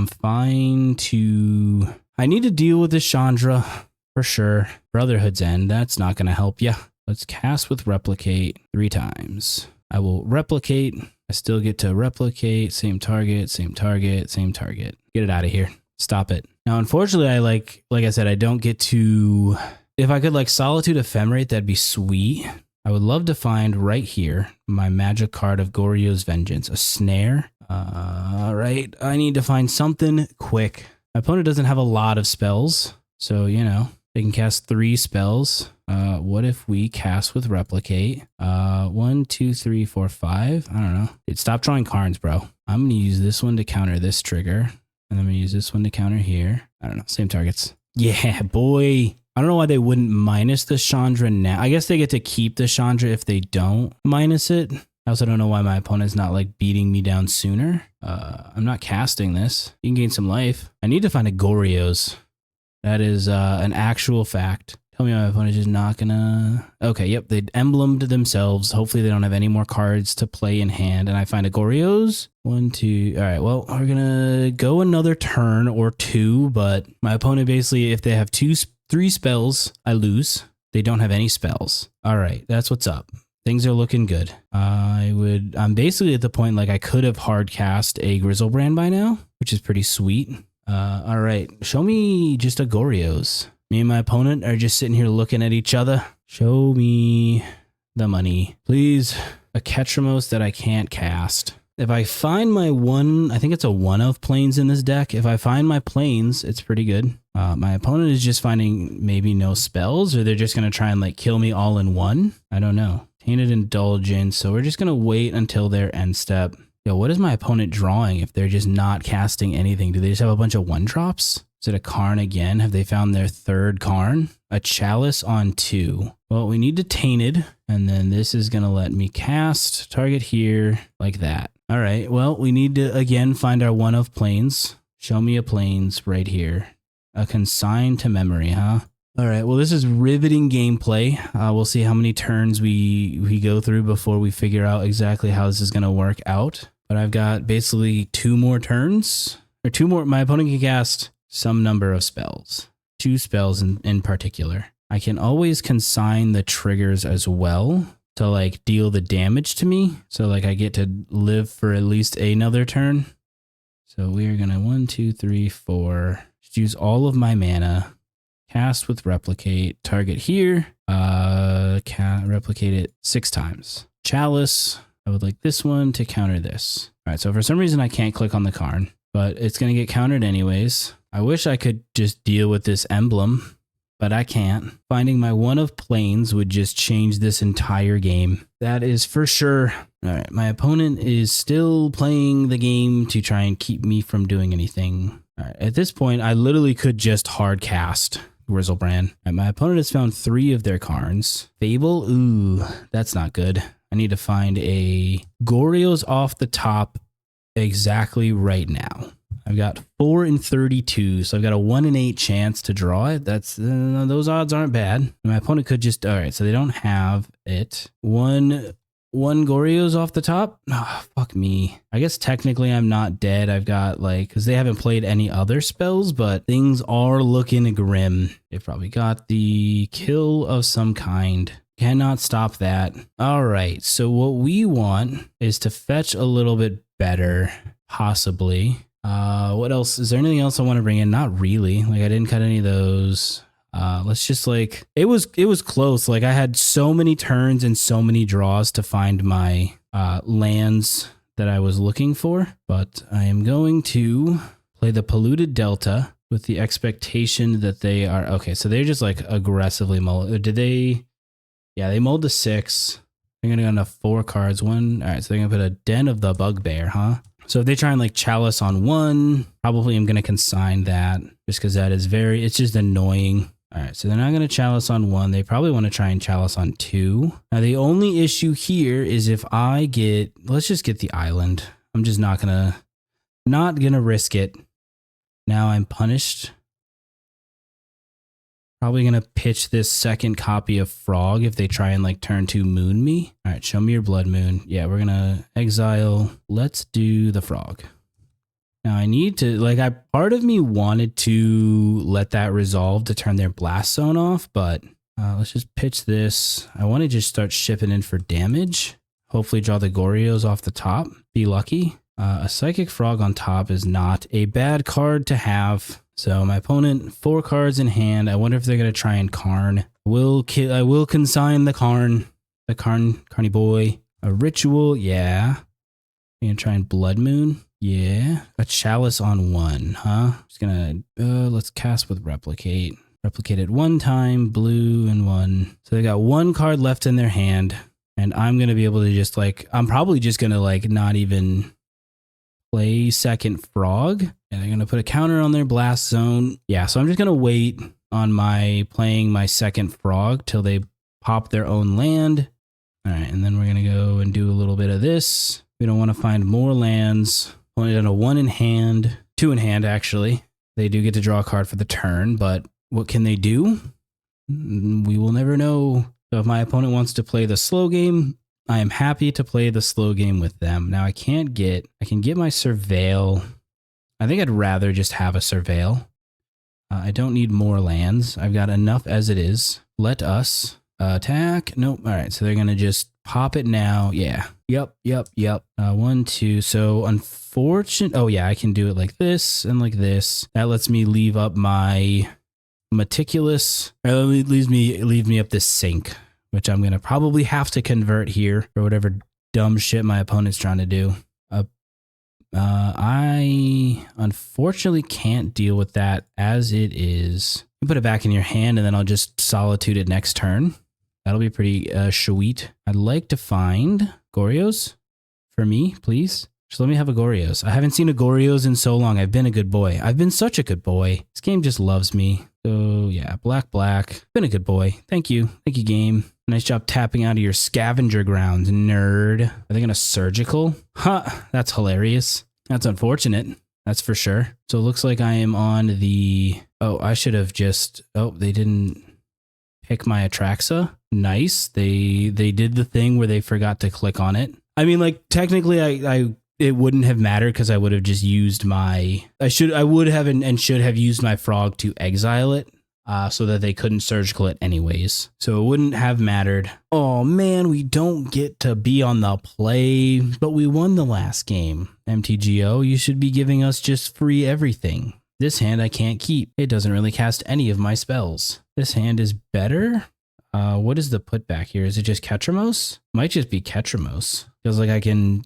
fine to. I need to deal with the Chandra for sure. Brotherhood's End. That's not gonna help you. Let's cast with replicate 3 times. I will replicate. I still get to replicate. Same target. Same target. Same target. Get it out of here. Stop it. Now, unfortunately, I like I said, I don't get to. If I could like Solitude Ephemerate, that'd be sweet. I would love to find right here my magic card of Goryo's Vengeance, a snare. All right, I need to find something quick. My opponent doesn't have a lot of spells, so they can cast 3 spells. What if we cast with replicate? 1, 2, 3, 4, 5. I don't know. Dude, stop drawing cards, bro. I'm gonna use this one to counter this trigger, and I'm gonna use this one to counter here. I don't know. Same targets. Yeah, boy. I don't know why they wouldn't minus the Chandra now. I guess they get to keep the Chandra if they don't minus it. I also don't know why my opponent's not like beating me down sooner. I'm not casting this. You can gain some life. I need to find a Goryos. That is an actual fact. Tell me my opponent's just not gonna. Okay, yep, they emblemed themselves. Hopefully they don't have any more cards to play in hand. And I find a Goryos. 1, 2. All right, well, we're gonna go another turn or 2, but my opponent basically, if they have 3 spells, I lose. They don't have any spells. All right, that's what's up. Things are looking good. I'm basically at the point like I could have hard cast a Griselbrand by now, which is pretty sweet. All right, show me just a Goryos. Me and my opponent are just sitting here looking at each other. Show me the money. Please, a Ketramose that I can't cast. If I find my one, I think it's a 1 of planes in this deck. If I find my planes, it's pretty good. My opponent is just finding maybe no spells, or they're just going to try and like kill me all in one. I don't know. Tainted Indulgence. So we're just going to wait until their end step. Yo, what is my opponent drawing if they're just not casting anything? Do they just have a bunch of 1-drops? Is it a Karn again? Have they found their 3rd Karn? A Chalice on 2. Well, we need to Tainted, and then this is going to let me cast, target here, like that. All right, well, we need to, again, find our 1 of planes. Show me a planes right here. A Consign to Memory, huh? All right, well, this is riveting gameplay. We'll see how many turns we go through before we figure out exactly how this is going to work out. But I've got basically 2 more turns, or 2 more. My opponent can cast some number of spells, 2 spells in particular. I can always consign the triggers as well to like deal the damage to me. So like I get to live for at least another turn. So we are going to 1, 2, 3, 4, just use all of my mana, cast with replicate, target here. replicate it 6 times. Chalice, I would like this one to counter this. All right, so for some reason I can't click on the Karn, but it's going to get countered anyways. I wish I could just deal with this emblem, but I can't. Finding my one of planes would just change this entire game. That is for sure. All right, my opponent is still playing the game to try and keep me from doing anything. All right, at this point, I literally could just hard cast Griselbrand. All right, my opponent has found 3 of their Karns. Fable, ooh, that's not good. I need to find a Goryo's off the top exactly right now. I've got 4 in 32, so I've got a 1 in 8 chance to draw it. That's those odds aren't bad. My opponent could just, all right, so they don't have it. One Goryo's off the top. Oh, fuck me. I guess technically I'm not dead. I've got like, because they haven't played any other spells, but things are looking grim. They've probably got the kill of some kind. Cannot stop that. All right, so what we want is to fetch a little bit better, possibly. What else? Is there anything else I want to bring in? Not really. Like I didn't cut any of those. Let's just like, it was close. Like I had so many turns and so many draws to find my lands that I was looking for, but I am going to play the Polluted Delta with the expectation that they are, okay, so they're just like aggressively mold. Did they, yeah, they mold to 6. They're going to go into 4 cards. All right, so they're going to put a Den of the Bugbear, huh? So if they try and like Chalice on 1, probably I'm going to consign that just because that is it's just annoying. All right, so they're not going to Chalice on 1. They probably want to try and Chalice on 2. Now, the only issue here is if I get, let's just get the island. I'm just not going to risk it. Now I'm punished. Probably going to pitch this second copy of Frog if they try and like turn 2 moon me. All right, show me your Blood Moon. Yeah, we're going to exile. Let's do the Frog. Now I need to, like, part of me wanted to let that resolve to turn their Blast Zone off, but let's just pitch this. I want to just start shipping in for damage. Hopefully draw the Goryos off the top. Be lucky. A Psychic Frog on top is not a bad card to have. So my opponent, 4 cards in hand. I wonder if they're going to try and Karn. I will consign the Karn. The Carny boy. A Ritual, yeah. You're going to try and Blood Moon. Yeah. A Chalice on 1, huh? Just going to, let's cast with Replicate. Replicate it 1 time, blue and 1. So they got 1 card left in their hand. And I'm going to be able to just like, I'm probably just going to like not even play second Frog, and they're going to put a counter on their Blast Zone. Yeah, so I'm just going to wait on playing my second Frog till they pop their own land. All right, and then we're going to go and do a little bit of this. We don't want to find more lands. Only done a 1 in hand, 2 in hand actually. They do get to draw a card for the turn, but what can they do? We will never know. So if my opponent wants to play the slow game, I am happy to play the slow game with them. Now I can get my Surveil. I think I'd rather just have a Surveil. I don't need more lands. I've got enough as it is. Let us attack. Nope. All right. So they're going to just pop it now. Yeah. Yep. 1, 2. So unfortunate. Oh yeah. I can do it like this and like this. That lets me leave up my Meticulous. Leave me up this Sink, which I'm going to probably have to convert here for whatever dumb shit my opponent's trying to do. I unfortunately can't deal with that as it is. You put it back in your hand and then I'll just Solitude it next turn. That'll be pretty sweet. I'd like to find Goryos for me, please. Just let me have a Goryos. I haven't seen a Goryos in so long. I've been a good boy. I've been such a good boy. This game just loves me. So yeah, black. Been a good boy. Thank you. Thank you, game. Nice job tapping out of your Scavenger Grounds, nerd. Are they gonna Surgical? Huh, that's hilarious. That's unfortunate. That's for sure. So it looks like I am on the... Oh, I should have just... Oh, they didn't pick my Atraxa. Nice. They did the thing where they forgot to click on it. I mean, like, technically, it wouldn't have mattered because I would have just used my... I would have and should have used my Frog to exile it. So that they couldn't Surgical it anyways. So it wouldn't have mattered. Oh man, we don't get to be on the play, but we won the last game. MTGO, you should be giving us just free everything. This hand I can't keep. It doesn't really cast any of my spells. This hand is better. What is the putback here? Is it just Ketramose? Might just be Ketramose. Feels like I can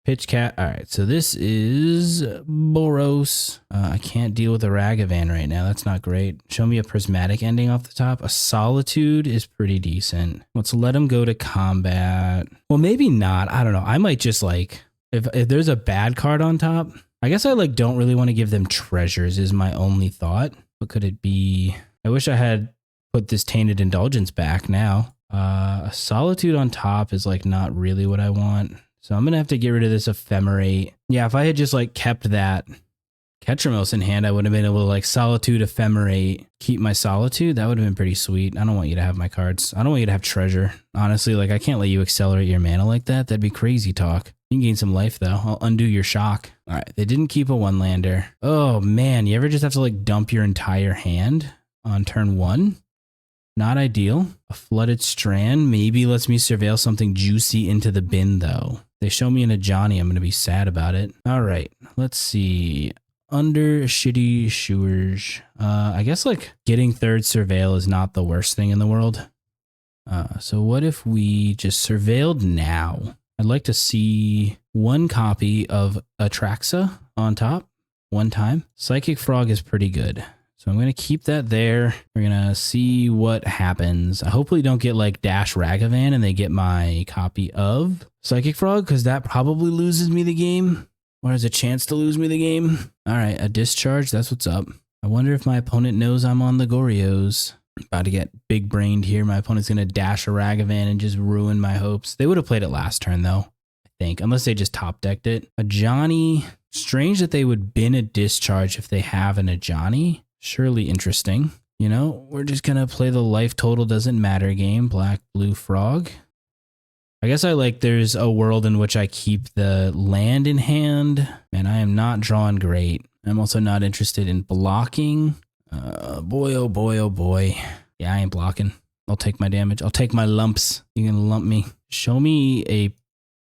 pitch cat. All right, so this is Boros. I can't deal with a Ragavan right now. That's not great. Show me a prismatic ending off the top. A Solitude is pretty decent. Let's let him go to combat. Well, maybe not. I don't know. I might just like, if there's a bad card on top, I guess I like don't really want to give them treasures is my only thought. What could it be? I wish I had put this Tainted Indulgence back now. A Solitude on top is like not really what I want. So I'm going to have to get rid of this Ephemerate. Yeah, if I had just like kept that Ketramose in hand, I would have been able to like Solitude, Ephemerate, keep my Solitude. That would have been pretty sweet. I don't want you to have my cards. I don't want you to have treasure. Honestly, like I can't let you accelerate your mana like that. That'd be crazy talk. You can gain some life though. I'll undo your shock. All right, they didn't keep a one lander. Oh man, you ever just have to like dump your entire hand on turn one? Not ideal. A Flooded Strand maybe lets me surveil something juicy into the bin though. They show me an Ajani, I'm going to be sad about it. All right, let's see. Under shitty shewers. I guess like getting third surveil is not the worst thing in the world. So what if we just surveilled now? I'd like to see one copy of Atraxa on top, one time. Psychic Frog is pretty good. So I'm going to keep that there. We're going to see what happens. I hopefully don't get like Dash Ragavan and they get my copy of Psychic Frog because that probably loses me the game or has a chance to lose me the game. All right, a discharge. That's what's up. I wonder if my opponent knows I'm on the Goryos. About to get big brained here. My opponent's going to dash a Ragavan and just ruin my hopes. They would have played it last turn though, I think, unless they just top decked it. Ajani. Strange that they would bin a discharge if they have an Ajani. Surely interesting. You know, we're just going to play the life total doesn't matter game. Black, blue, frog. I guess I like there's a world in which I keep the land in hand. And I am not drawing great. I'm also not interested in blocking. Boy, oh boy, oh boy. Yeah, I ain't blocking. I'll take my damage. I'll take my lumps. You can lump me. Show me a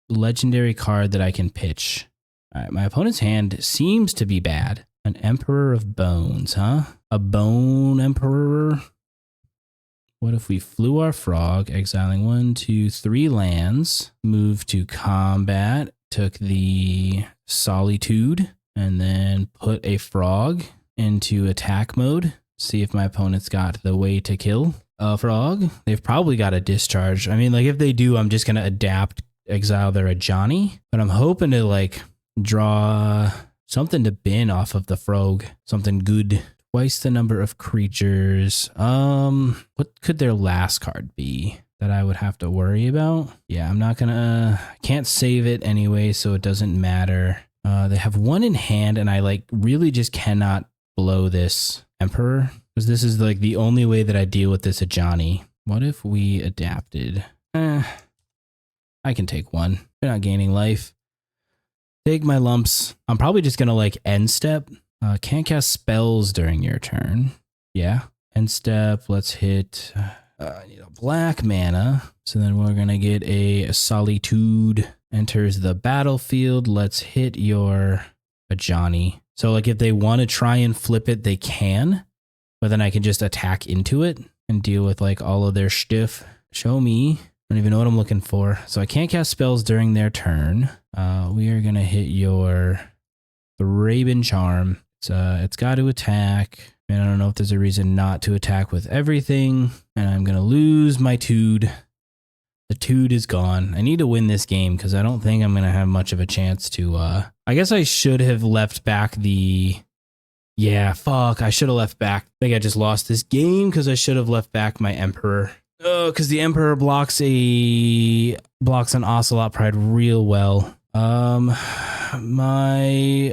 legendary card that I can pitch. All right, my opponent's hand seems to be bad. An Emperor of Bones, huh? A Bone Emperor. What if we flew our frog, exiling 1, 2, 3 lands, moved to combat, took the Solitude, and then put a frog into attack mode. See if my opponent's got the way to kill a frog. They've probably got a discharge. I mean, like if they do, I'm just going to adapt, exile their Ajani. But I'm hoping to like draw something to bin off of the frog. Something good. Twice the number of creatures. What could their last card be that I would have to worry about? Yeah, I'm not gonna, can't save it anyway, so it doesn't matter. They have one in hand and I like really just cannot blow this Emperor because this is like the only way that I deal with this Ajani. What if we adapted? I can take one. They're not gaining life. Take my lumps. I'm probably just gonna like end step. Can't cast spells during your turn. Yeah. End step. Let's hit black mana. So then we're gonna get a Solitude enters the battlefield. Let's hit your Ajani. So like if they want to try and flip it, they can. But then I can just attack into it and deal with like all of their stiff. Show me. I don't even know what I'm looking for. So I can't cast spells during their turn. We are going to hit your Raven Charm. It's got to attack. And I don't know if there's a reason not to attack with everything. And I'm going to lose my Tude. The Tude is gone. I need to win this game because I don't think I'm going to have much of a chance to... I guess I should have left back the... Yeah, fuck. I should have left back. I think I just lost this game because I should have left back my Emperor. Oh, because the Emperor blocks an Ocelot Pride real well. My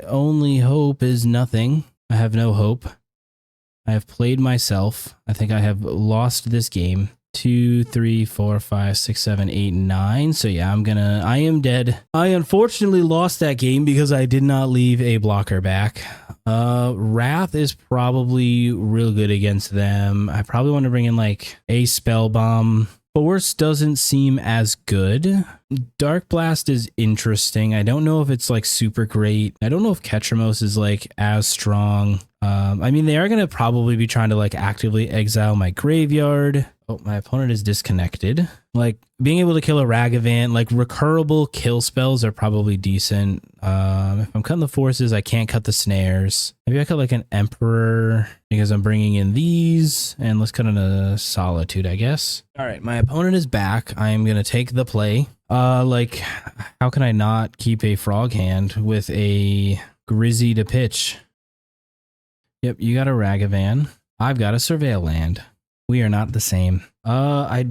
only hope is nothing. I have no hope. I have played myself. I think I have lost this game. 2, 3, 4, 5, 6, 7, 8, 9. So yeah, I am dead. I unfortunately lost that game because I did not leave a blocker back. Wrath is probably real good against them. I probably want to bring in like a Spell Bomb. Force doesn't seem as good. Darkblast is interesting. I don't know if it's like super great. I don't know if Ketramose is like as strong. I mean, they are going to probably be trying to like actively exile my graveyard. Oh, my opponent is disconnected. Like, being able to kill a Ragavan, like, recurrable kill spells are probably decent. If I'm cutting the forces, I can't cut the snares. Maybe I cut, like, an Emperor because I'm bringing in these. And let's cut in a Solitude, I guess. All right, my opponent is back. I am going to take the play. Like, how can I not keep a Frog hand with a Grizzy to pitch? Yep, you got a Ragavan. I've got a Surveil land. We are not the same. I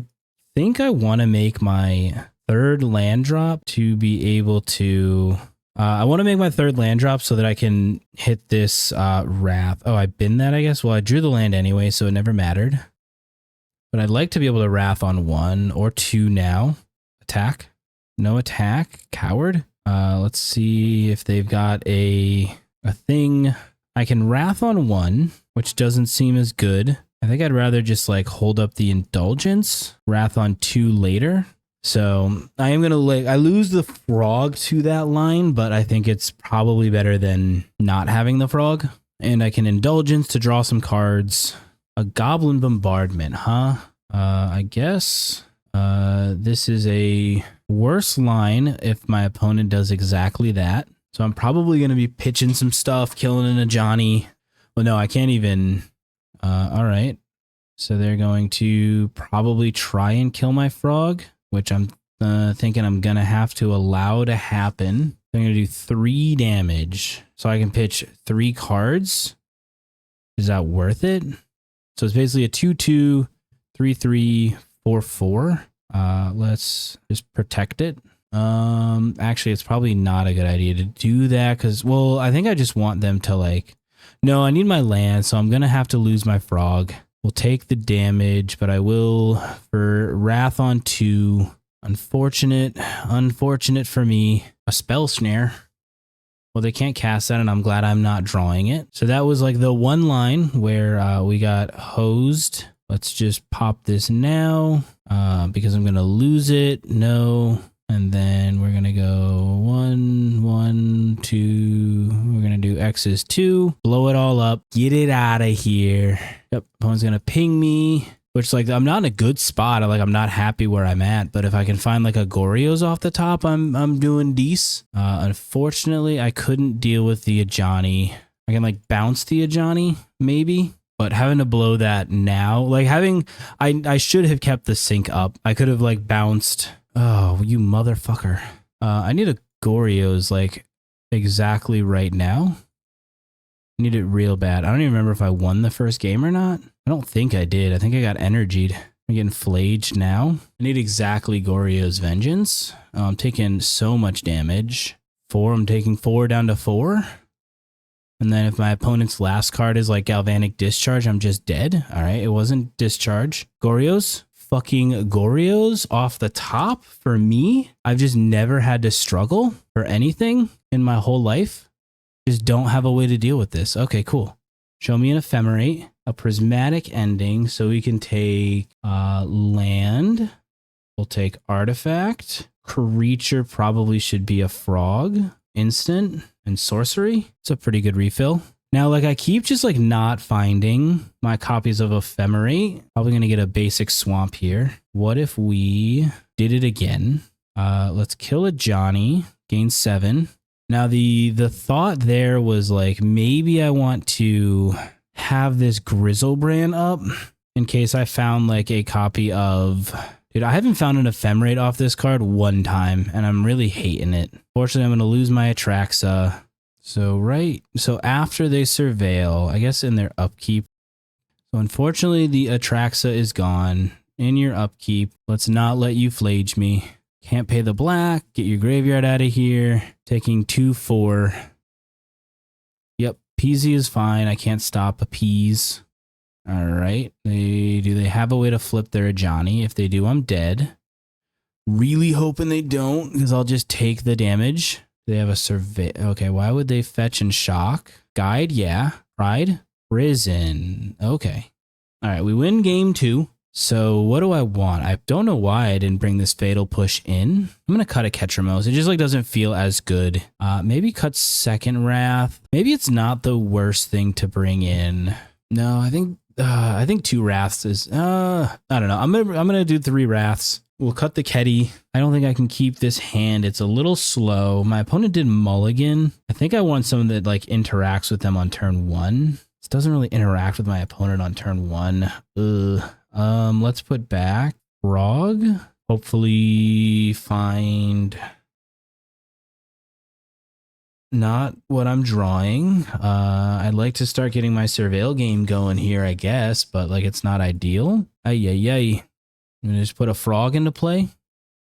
think I want to make my third land drop to be able to... I want to make my third land drop so that I can hit this Wrath. Oh, I binned that, I guess? Well, I drew the land anyway, so it never mattered. But I'd like to be able to Wrath on 1 or 2 now. Attack. No attack. Coward. Let's see if they've got a thing. I can Wrath on 1, which doesn't seem as good. I think I'd rather just like hold up the Indulgence, Wrath on 2 later. So I am going to I lose the Frog to that line, but I think it's probably better than not having the Frog. And I can Indulgence to draw some cards. A Goblin Bombardment, huh? I guess this is a worse line if my opponent does exactly that. So I'm probably going to be pitching some stuff, killing in a Johnny. Well, no, I can't even... all right. So they're going to probably try and kill my Frog, which I'm thinking I'm going to have to allow to happen. I'm going to do 3 damage. So I can pitch 3 cards. Is that worth it? So it's basically a 2/2, 3/3, 4/4. Let's just protect it. Actually, it's probably not a good idea to do that because, well, I think I just want them to like... No, I need my land, so I'm going to have to lose my Frog. We'll take the damage, but I will for Wrath on 2. Unfortunate for me. A Spell Snare. Well, they can't cast that, and I'm glad I'm not drawing it. So that was like the one line where we got hosed. Let's just pop this now because I'm going to lose it. No. And then we're going to go 1, 1, 2. We're going to do X's 2. Blow it all up. Get it out of here. Yep. Opponent's going to ping me, which like I'm not in a good spot. I'm not happy where I'm at. But if I can find like a Goryo's off the top, I'm doing decent. Unfortunately, I couldn't deal with the Ajani. I can like bounce the Ajani, maybe. But having to blow that now, like I should have kept the sync up. I could have like bounced... Oh, you motherfucker. I need a Goryo's like exactly right now. I need it real bad. I don't even remember if I won the first game or not. I don't think I did. I think I got energied. I'm getting flaged now. I need exactly Goryo's Vengeance. I'm taking so much damage. 4, I'm taking 4 down to 4. And then if my opponent's last card is like Galvanic Discharge, I'm just dead. All right, it wasn't Discharge. Goryo's. Fucking Goryo's off the top for me. I've just never had to struggle for anything in my whole life. Just don't have a way to deal with this. Okay, cool. Show me an Ephemerate, a Prismatic Ending, so we can take land. We'll take Artifact. Creature probably should be a Frog. Instant and Sorcery. It's a pretty good refill. Now, like, I keep just, like, not finding my copies of Ephemerate. Probably going to get a basic swamp here. What if we did it again? Let's kill a Johnny, gain 7. Now, the thought there was, like, maybe I want to have this Griselbrand up in case I found, like, a copy of... Dude, I haven't found an Ephemerate off this card one time, and I'm really hating it. Fortunately, I'm going to lose my Atraxa. So after they surveil, I guess in their upkeep. So unfortunately, the Atraxa is gone. In your upkeep, let's not let you flage me. Can't pay the black. Get your graveyard out of here. Taking 2/4. Yep, Peasy is fine. I can't stop a Peas. All right. Do they have a way to flip their Ajani? If they do, I'm dead. Really hoping they don't, because I'll just take the damage. They have a survey. Okay, why would they fetch and shock? Guide, yeah. Pride, prison. Okay. All right, we win game 2. So what do I want? I don't know why I didn't bring this Fatal Push in. I'm going to cut a Ketramose. It just like doesn't feel as good. Maybe cut second Wrath. Maybe it's not the worst thing to bring in. No, I think I think 2 Wraths is, I don't know. I'm gonna do 3 Wraths. We'll cut the Ketty. I don't think I can keep this hand. It's a little slow. My opponent did mulligan. I think I want someone that like interacts with them on turn 1. This doesn't really interact with my opponent on turn 1. Let's put back Frog. Hopefully find not what I'm drawing. I'd like to start getting my Surveil game going here, I guess, but like it's not ideal. Ay. I'm gonna just put a Frog into play.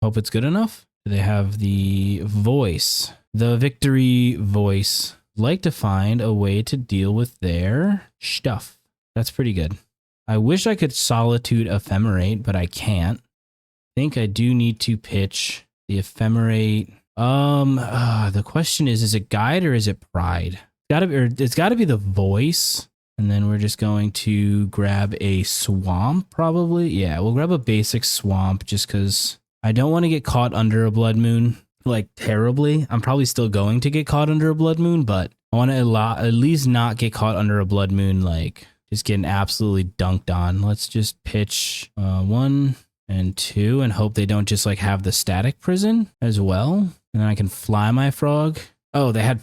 Hope it's good enough. They have the voice, the victory voice. Like to find a way to deal with their stuff. That's pretty good. I wish I could Solitude Ephemerate, but I can't. I think I do need to pitch the Ephemerate. The question is it Guide or is it Pride? It's gotta be the voice. And then we're just going to grab a Swamp, probably. Yeah, we'll grab a basic Swamp just because I don't want to get caught under a Blood Moon, like terribly. I'm probably still going to get caught under a Blood Moon, but I want to at least not get caught under a Blood Moon, like just getting absolutely dunked on. Let's just pitch 1 and 2 and hope they don't just like have the Static Prison as well. And then I can fly my Frog. Oh, they had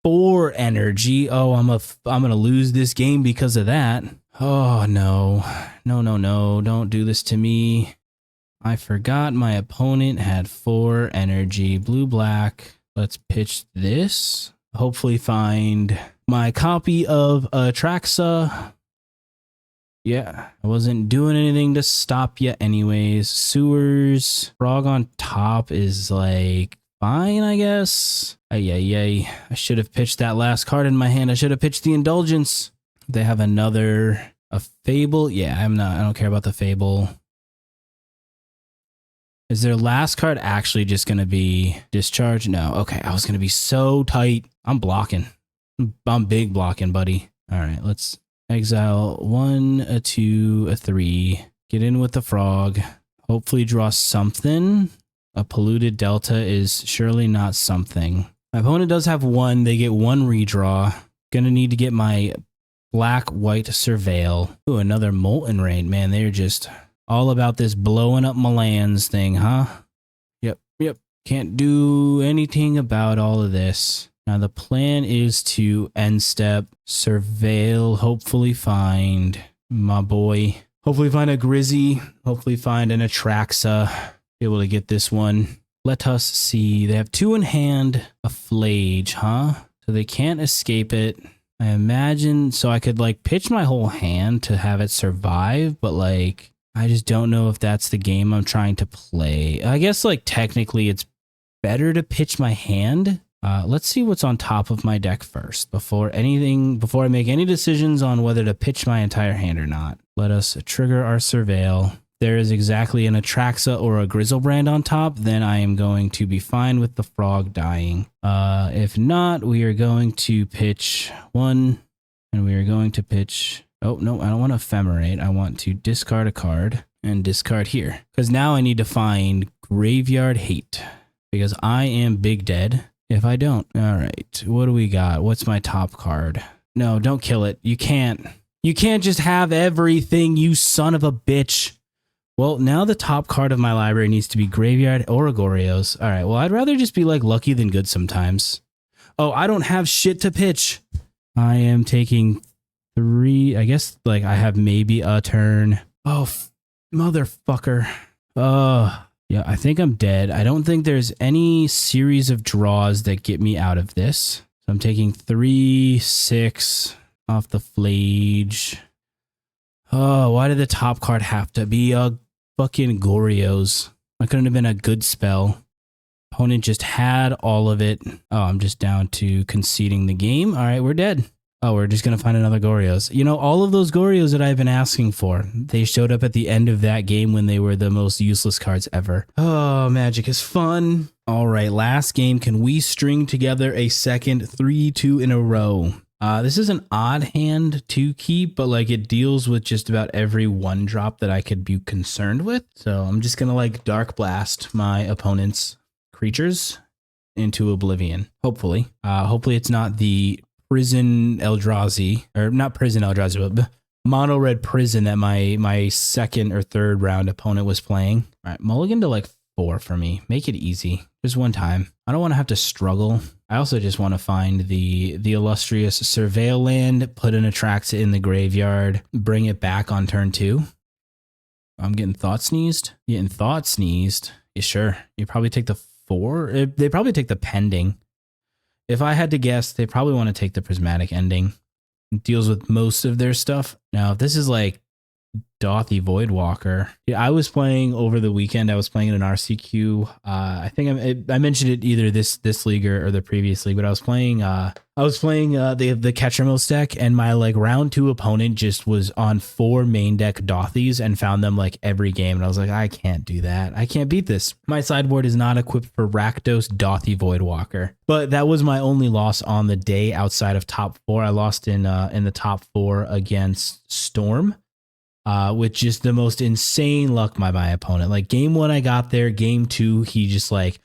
4 energy. Oh, I'm gonna lose this game because of that. Oh no. No, don't do this to me. I forgot my opponent had 4 energy. Blue black. Let's pitch this. Hopefully find my copy of Atraxa. Yeah, I wasn't doing anything to stop yet anyways. Sewers. Frog on top is like fine, I guess. Ay. I should have pitched that last card in my hand. I should have pitched the Indulgence. They have a Fable. Yeah, I don't care about the Fable. Is their last card actually just going to be Discharge? No. Okay, I was going to be so tight. I'm blocking. I'm big blocking, buddy. All right, let's exile 1, a 2, a 3. Get in with the Frog. Hopefully draw something. A Polluted Delta is surely not something. My opponent does have 1. They get 1 redraw. Gonna need to get my black-white Surveil. Ooh, another Molten Rain. Man, they're just all about this blowing up my lands thing, huh? Yep. Can't do anything about all of this. Now the plan is to end step, Surveil, hopefully find my boy. Hopefully find a Grizzy. Hopefully find an Atraxa. Be able to get this one. Let us see. They have 2 in hand. A Flage, huh? So they can't escape it. I imagine. So I could like pitch my whole hand to have it survive. But like, I just don't know if that's the game I'm trying to play. I guess like technically it's better to pitch my hand. Let's see what's on top of my deck first. Before I make any decisions on whether to pitch my entire hand or not. Let us trigger our Surveil. There is exactly an Atraxa or a Griselbrand on top, then I am going to be fine with the Frog dying. If not, we are going to pitch 1, and we are going to pitch... Oh, no, I don't want to Ephemerate. I want to discard a card and discard here. Because now I need to find Graveyard Hate, because I am big dead if I don't. All right, what do we got? What's my top card? No, don't kill it. You can't. You can't just have everything, you son of a bitch. Well, now the top card of my library needs to be Graveyard or a Goryo's. All right, well, I'd rather just be like lucky than good sometimes. Oh, I don't have shit to pitch. I am taking 3. I guess like I have maybe a turn. Oh, motherfucker. Yeah, I think I'm dead. I don't think there's any series of draws that get me out of this. So I'm taking 3, 6 off the Flage. Oh, why did the top card have to be a fucking Goryo's? That couldn't have been a good spell. Opponent just had all of it. Oh, I'm just down to conceding the game. All right, we're dead. Oh, we're just going to find another Goryo's. You know, all of those Goryo's that I've been asking for, they showed up at the end of that game when they were the most useless cards ever. Oh, Magic is fun. All right, last game. Can we string together a second 3-2 in a row? This is an odd hand to keep, but like it deals with just about every 1-drop that I could be concerned with. So I'm just going to like Darkblast my opponent's creatures into oblivion. Hopefully. Hopefully it's not the Prison Eldrazi, or not Prison Eldrazi, but mono red prison that my second or third round opponent was playing. All right, mulligan to like 4 for me. Make it easy. Just one time. I don't want to have to struggle. I also just want to find the illustrious Surveil land, put an Atraxa in the graveyard, bring it back on turn 2. I'm getting thought sneezed. Getting thought sneezed. Yeah, sure. You probably take the 4. They probably take the pending. If I had to guess, they probably want to take the prismatic ending. It deals with most of their stuff. Now, if this is like Dothy Voidwalker. Yeah, I was playing over the weekend. I was playing in an RCQ. I think I mentioned it either this league or the previous league, but I was playing the Ketramose deck, and my like round 2 opponent just was on 4 main deck Dothys and found them like every game. And I was like, I can't do that. I can't beat this. My sideboard is not equipped for Rakdos Dothy Voidwalker. But that was my only loss on the day outside of top 4. I lost in the top 4 against Storm. With just the most insane luck by my opponent. Like game 1, I got there. Game 2, he just like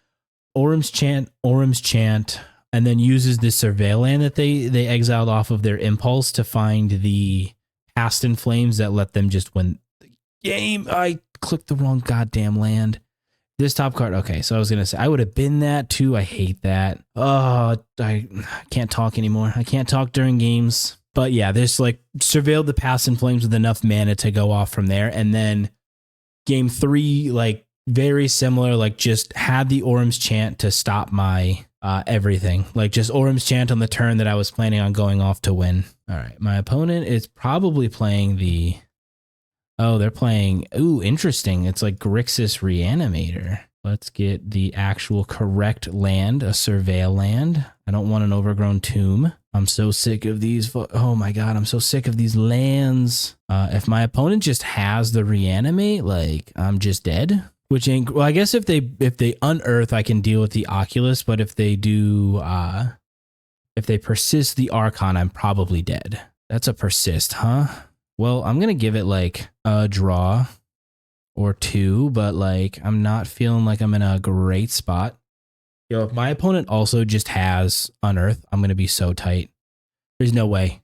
Orum's Chant, and then uses this Surveil land that they exiled off of their Impulse to find the Past in Flames that let them just win the game. I clicked the wrong goddamn land. This top card. Okay, so I was gonna say I would have been that too. I hate that. Oh, I can't talk anymore. I can't talk during games. But yeah, this like surveilled the Past in Flames with enough mana to go off from there. And then game 3, like very similar, like just had the Orum's Chant to stop my everything. Like just Orum's Chant on the turn that I was planning on going off to win. All right, my opponent is probably playing the... Oh, they're playing... Ooh, interesting. It's like Grixis Reanimator. Let's get the actual correct land, a Surveil land. I don't want an Overgrown Tomb. I'm so sick of these. Oh my God, I'm so sick of these lands. If my opponent just has the Reanimate, like I'm just dead. Which ain't, well, I guess if they unearth, I can deal with the Oculus. But if they do, if they persist the Archon, I'm probably dead. That's a persist, huh? Well, I'm gonna give it like a draw or 2, but like I'm not feeling like I'm in a great spot. Yo, if my opponent also just has Unearth, I'm going to be so tight. There's no way.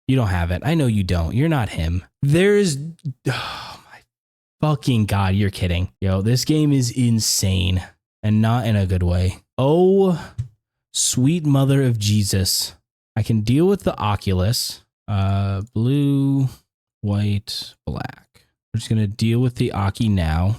You don't have it. I know you don't. You're not him. There's... Oh my fucking God, you're kidding. Yo, this game is insane. And not in a good way. Oh, sweet mother of Jesus. I can deal with the Oculus. Blue, white, black. We're just going to deal with the Aki now.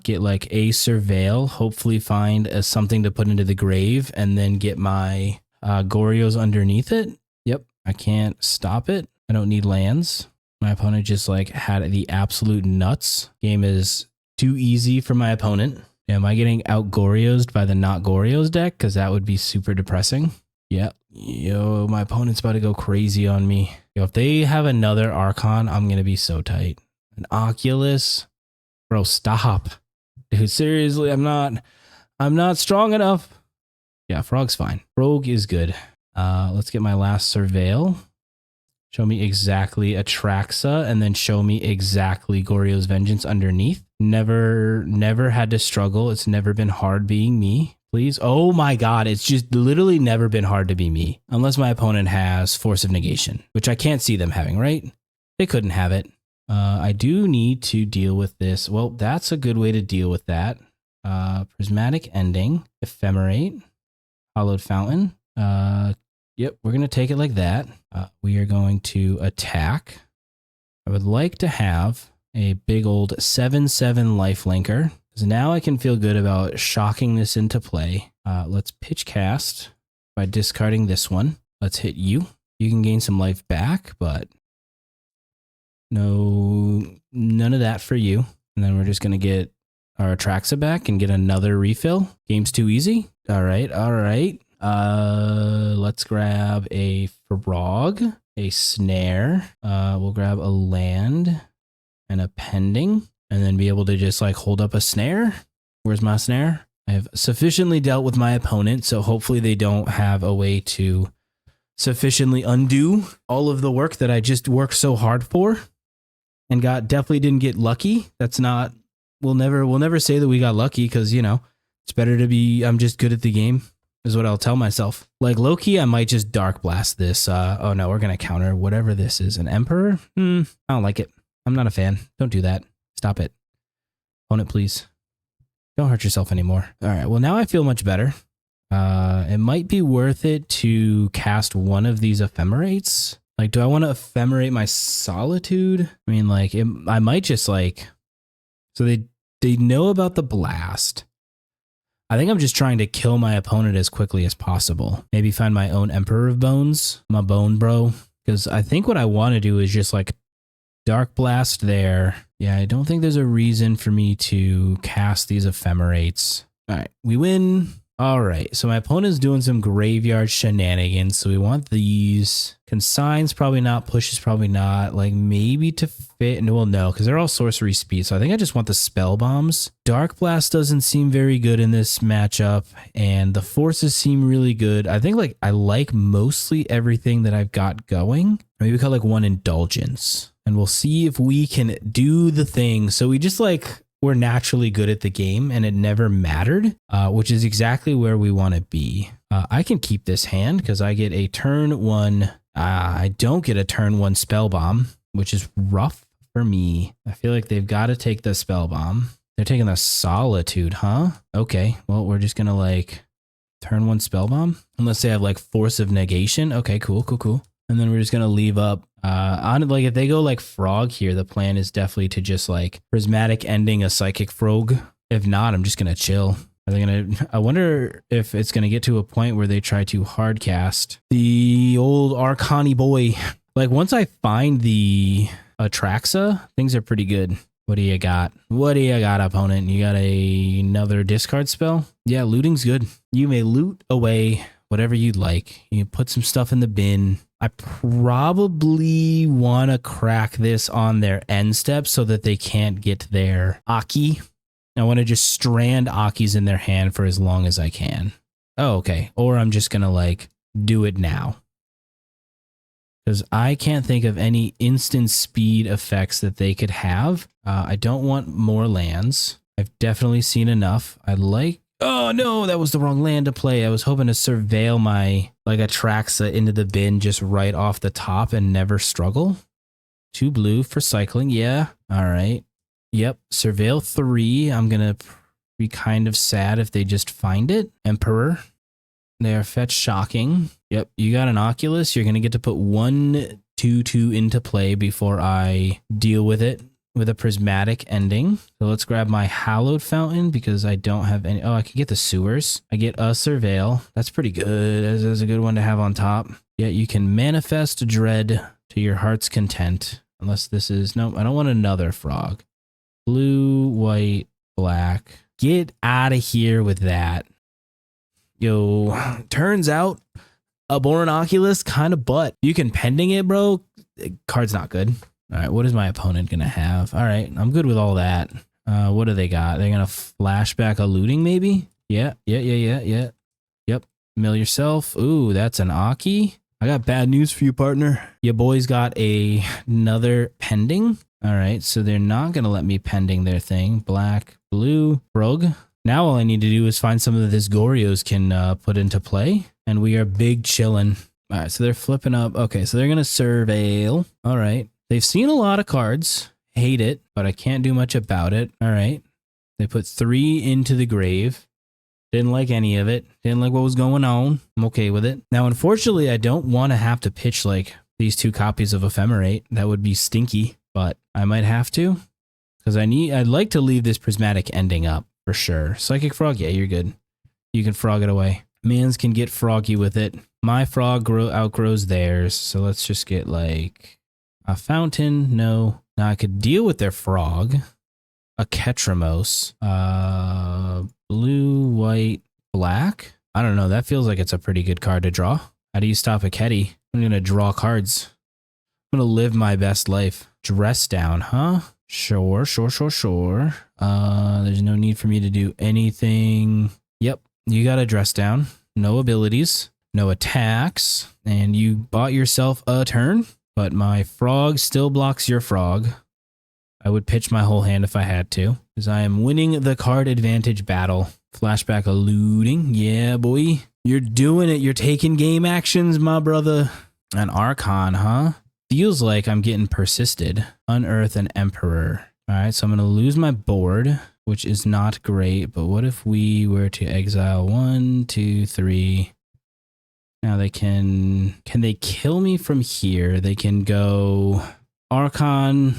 Get like a Surveil, hopefully find something to put into the grave, and then get my Goryos underneath it. Yep, I can't stop it. I don't need lands. My opponent just like had the absolute nuts. Game is too easy for my opponent. Am I getting out Goryosed by the not Goryos deck? Because that would be super depressing. Yep. Yo, my opponent's about to go crazy on me. Yo, if they have another Archon, I'm going to be so tight. An Oculus... Bro, stop. Dude, seriously, I'm not strong enough. Yeah, Frog's fine. Rogue is good. Let's get my last Surveil. Show me exactly Atraxa, and then show me exactly Goryo's Vengeance underneath. Never had to struggle. It's never been hard being me. Please. Oh my God, it's just literally never been hard to be me. Unless my opponent has Force of Negation, which I can't see them having, right? They couldn't have it. I do need to deal with this. Well, that's a good way to deal with that. Prismatic Ending, Ephemerate, Hallowed Fountain. Yep, we're going to take it like that. We are going to attack. I would like to have a big old 7/7 lifelinker, because now I can feel good about shocking this into play. Let's pitch cast by discarding this one. Let's hit you. You can gain some life back, but... No, none of that for you. And then we're just going to get our Atraxa back and get another refill. Game's too easy. All right. Let's grab a frog, a snare. We'll grab a land and a pending, and then be able to just like hold up a snare. Where's my snare? I have sufficiently dealt with my opponent, so hopefully they don't have a way to sufficiently undo all of the work that I just worked so hard for. And definitely didn't get lucky. That's not, we'll never say that we got lucky, because, you know, it's better to be, I'm just good at the game. is what I'll tell myself. Like low-key, I might just Darkblast this. Oh no, we're going to counter whatever this is. An Emperor? I don't like it. I'm not a fan. Don't do that. Stop it. Opponent, please. Don't hurt yourself anymore. All right, well now I feel much better. It might be worth it to cast one of these Ephemerates. Like, do I want to Ephemerate my Solitude? I mean, like, I might just like... So they know about the blast. I think I'm just trying to kill my opponent as quickly as possible. Maybe find my own Emperor of Bones. My bone bro. Because I think what I want to do is just like Darkblast there. Yeah, I don't think there's a reason for me to cast these Ephemerates. All right, we win. All right, so my opponent's doing some graveyard shenanigans, so we want these. Consigns, probably not. Pushes, probably not. Like, maybe to fit. No, well, no, because they're all sorcery speed, so I think I just want the spell bombs. Darkblast doesn't seem very good in this matchup, and the forces seem really good. I think, like, I like mostly everything that I've got going. Maybe we cut, like, one Indulgence, and we'll see if we can do the thing. So we just, like... We're naturally good at the game and it never mattered, which is exactly where we want to be. I can keep this hand because I get a turn one. I don't get a turn one spell bomb, which is rough for me. I feel like they've got to take the spell bomb. They're taking the Solitude, huh? Okay, well, we're just going to like turn one spell bomb unless they have like Force of Negation. Okay, cool. And then we're just going to leave up. Like if they go like Frog here, the plan is definitely to just like Prismatic Ending a Psychic Frog. If not, I'm just going to chill. I wonder if it's going to get to a point where they try to hard cast the old Arcani boy. Like once I find the Atraxa, things are pretty good. What do you got? What do you got, opponent? You got another discard spell? Yeah, looting's good. You may loot away whatever you'd like. You put some stuff in the bin. I probably want to crack this on their end step so that they can't get their Aki. I want to just strand Akis in their hand for as long as I can. Oh, okay. Or I'm just going to like do it now. Because I can't think of any instant speed effects that they could have. I don't want more lands. I've definitely seen enough. I like... Oh no, that was the wrong land to play. I was hoping to surveil my like Atraxa into the bin just right off the top and never struggle. 2 blue for cycling. Yeah. All right. Yep. Surveil 3. I'm going to be kind of sad if they just find it. Emperor. They are fetch shocking. Yep. You got an Oculus. You're going to get to put 1/2/2 into play before I deal with it. With a Prismatic Ending. So let's grab my Hallowed Fountain because I don't have any. Oh, I can get the Sewers. I get a Surveil. That's pretty good. That's a good one to have on top. Yeah, you can manifest Dread to your heart's content. Unless this is... No, I don't want another Frog. Blue, white, black. Get out of here with that. Yo, turns out a Boron Oculus kind of butt. You can pending it, bro. Card's not good. All right, what is my opponent going to have? All right, I'm good with all that. What do they got? They're going to flashback a looting maybe? Yeah. Yep. Mill yourself. Ooh, that's an Aki. I got bad news for you, partner. Your boy's got another pending. All right, so they're not going to let me pending their thing. Black, blue, rogue. Now all I need to do is find some of this Goryos can put into play, and we are big chillin'. All right, so they're flipping up. Okay, so they're going to surveil. All right. They've seen a lot of cards. Hate it, but I can't do much about it. All right. They put 3 into the grave. Didn't like any of it. Didn't like what was going on. I'm okay with it. Now, unfortunately, I don't want to have to pitch like these 2 copies of Ephemerate. That would be stinky, but I might have to because I'd like to leave this Prismatic Ending up for sure. Psychic Frog. Yeah, you're good. You can frog it away. Mans can get froggy with it. My frog outgrows theirs. So let's just get like... A fountain, no. Now I could deal with their frog. A Ketramose. Blue, white, black. I don't know. That feels like it's a pretty good card to draw. How do you stop a Ketty? I'm going to draw cards. I'm going to live my best life. Dress down, huh? Sure. There's no need for me to do anything. Yep. You got to dress down. No abilities. No attacks. And you bought yourself a turn. But my frog still blocks your frog. I would pitch my whole hand if I had to. Because I am winning the card advantage battle. Flashback a looting. Yeah, boy. You're doing it. You're taking game actions, my brother. An Archon, huh? Feels like I'm getting persisted. Unearth an Emperor. All right, so I'm going to lose my board, which is not great. But what if we were to exile 1, 2, 3? Now they can they kill me from here? They can go Archon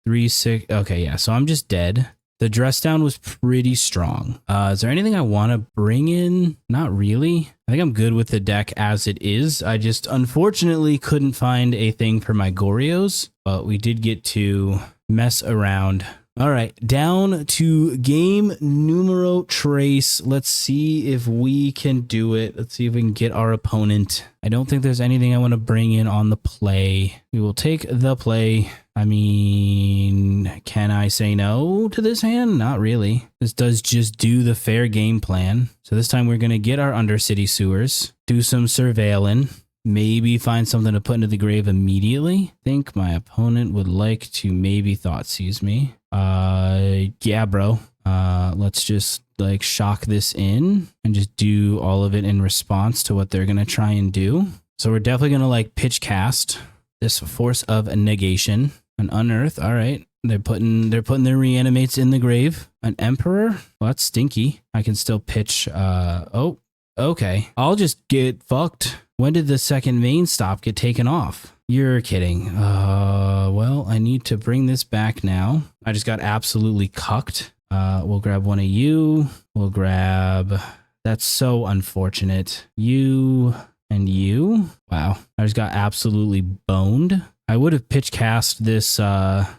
3, 6. Okay, yeah, so I'm just dead. The dress down was pretty strong. Is there anything I want to bring in? Not really. I think I'm good with the deck as it is. I just unfortunately couldn't find a thing for my Goryos, but we did get to mess around. All right, down to game numero trace. Let's see if we can do it. Let's see if we can get our opponent. I don't think there's anything I want to bring in on the play. We will take the play. I mean, can I say no to this hand? Not really. This does just do the fair game plan. So this time we're going to get our Undercity Sewers, do some surveilling, maybe find something to put into the grave immediately. I think my opponent would like to maybe Thoughtseize me. Yeah, bro. Let's just like shock this in and just do all of it in response to what they're going to try and do. So we're definitely going to like pitch cast this Force of Negation. An Unearth, all right. They're putting their reanimates in the grave. An Emperor, well, that's stinky. I can still pitch. Oh, okay. I'll just get fucked. When did the second main stop get taken off? You're kidding. Well, I need to bring this back now. I just got absolutely cucked. We'll grab one of you. We'll grab. That's so unfortunate. You and you. Wow. I just got absolutely boned. I would have pitch cast this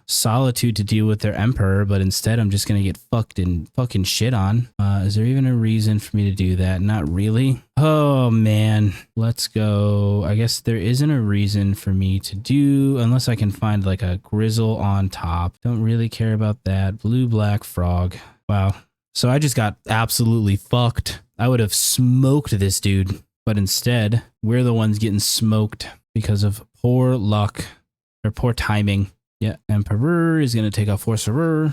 Solitude to deal with their Emperor, but instead I'm just going to get fucked and fucking shit on. Is there even a reason for me to do that? Not really. Oh, man. Let's go. I guess there isn't a reason for me to do, unless I can find like a Grizzle on top. Don't really care about that. Blue-black frog. Wow. So I just got absolutely fucked. I would have smoked this dude, but instead we're the ones getting smoked because of poor luck. Or poor timing. Yeah, Emperor is going to take out Sorcerer.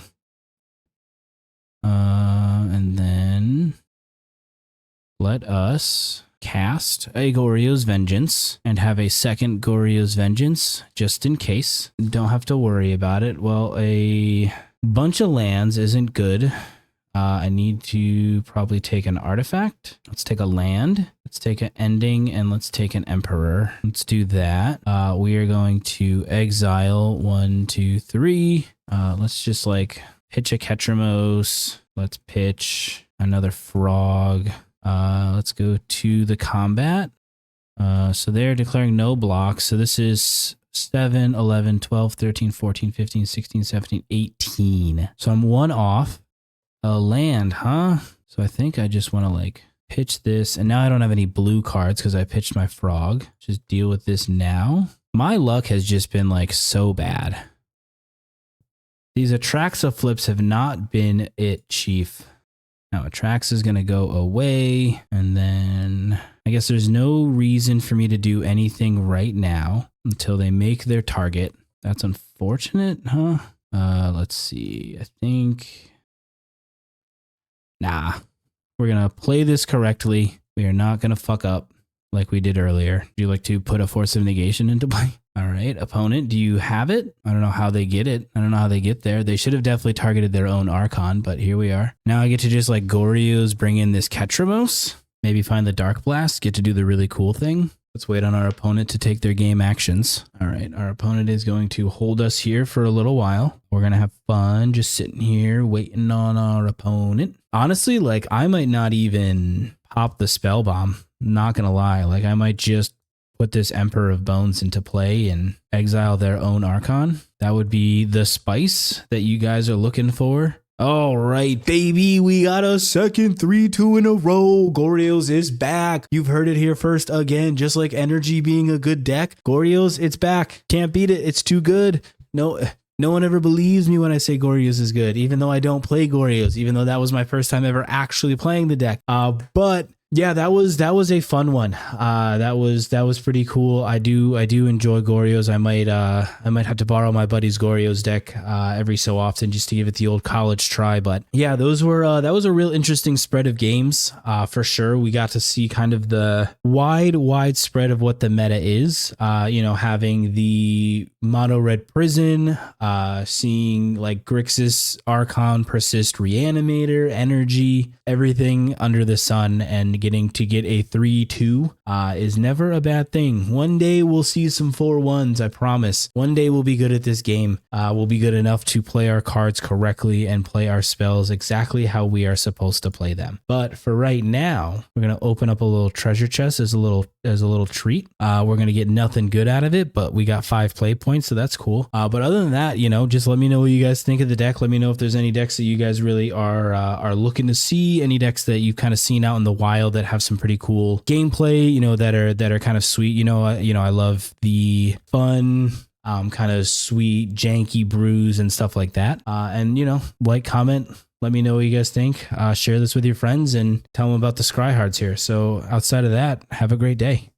And then let us cast a Goryo's Vengeance and have a second Goryo's Vengeance just in case. Don't have to worry about it. Well, a bunch of lands isn't good. I need to probably take an artifact. Let's take a land. Let's take an ending and let's take an Emperor. Let's do that. We are going to exile 1, 2, 3. Let's just like pitch a Ketramose. Let's pitch another frog. Let's go to the combat. So they're declaring no blocks. So this is 7, 11, 12, 13, 14, 15, 16, 17, 18. So I'm one off. A land, huh? So I think I just want to like pitch this. And now I don't have any blue cards because I pitched my frog. Just deal with this now. My luck has just been like so bad. These Atraxa flips have not been it, Chief. Now Atraxa is going to go away. And then I guess there's no reason for me to do anything right now until they make their target. That's unfortunate, huh? Let's see. I think... Nah, we're going to play this correctly. We are not going to fuck up like we did earlier. Would you like to put a Force of Negation into play? All right, opponent, do you have it? I don't know how they get it. I don't know how they get there. They should have definitely targeted their own Archon, but here we are. Now I get to just like Goryo's bring in this Ketramose, maybe find the Darkblast, get to do the really cool thing. Let's wait on our opponent to take their game actions. All right, our opponent is going to hold us here for a little while. We're going to have fun just sitting here waiting on our opponent. Honestly, like I might not even pop the spell bomb. Not going to lie. Like I might just put this Emperor of Bones into play and exile their own Archon. That would be the spice that you guys are looking for. All right, baby, we got a second 3-2 in a row. Goryo's is back. You've heard it here first again. Just like Energy being a good deck, Goryo's, it's back. Can't beat it. It's too good. No one ever believes me when I say Goryo's is good, even though I don't play Goryo's, even though that was my first time ever actually playing the deck. But Yeah, that was a fun one. That was pretty cool. I do enjoy Goryo's. I might have to borrow my buddy's Goryo's deck every so often just to give it the old college try. But yeah, those were that was a real interesting spread of games for sure. We got to see kind of the wide spread of what the meta is. Having the mono red prison, seeing like Grixis, Archon, Persist, Reanimator, Energy, everything under the sun, and getting to get a 3-2 is never a bad thing. One day we'll see some 4-1s, I promise. One day we'll be good at this game. We'll be good enough to play our cards correctly and play our spells exactly how we are supposed to play them. But for right now, we're gonna open up a little treasure chest as a little treat. We're gonna get nothing good out of it, but we got 5 play points, so that's cool. But other than that, just let me know what you guys think of the deck. Let me know if there's any decks that you guys really are looking to see. Any decks that you've kind of seen out in the wild that have some pretty cool gameplay, that are kind of sweet. I love the fun, kind of sweet, janky brews and stuff like that. Comment, let me know what you guys think. Share this with your friends and tell them about the Scryhards here. So outside of that, have a great day.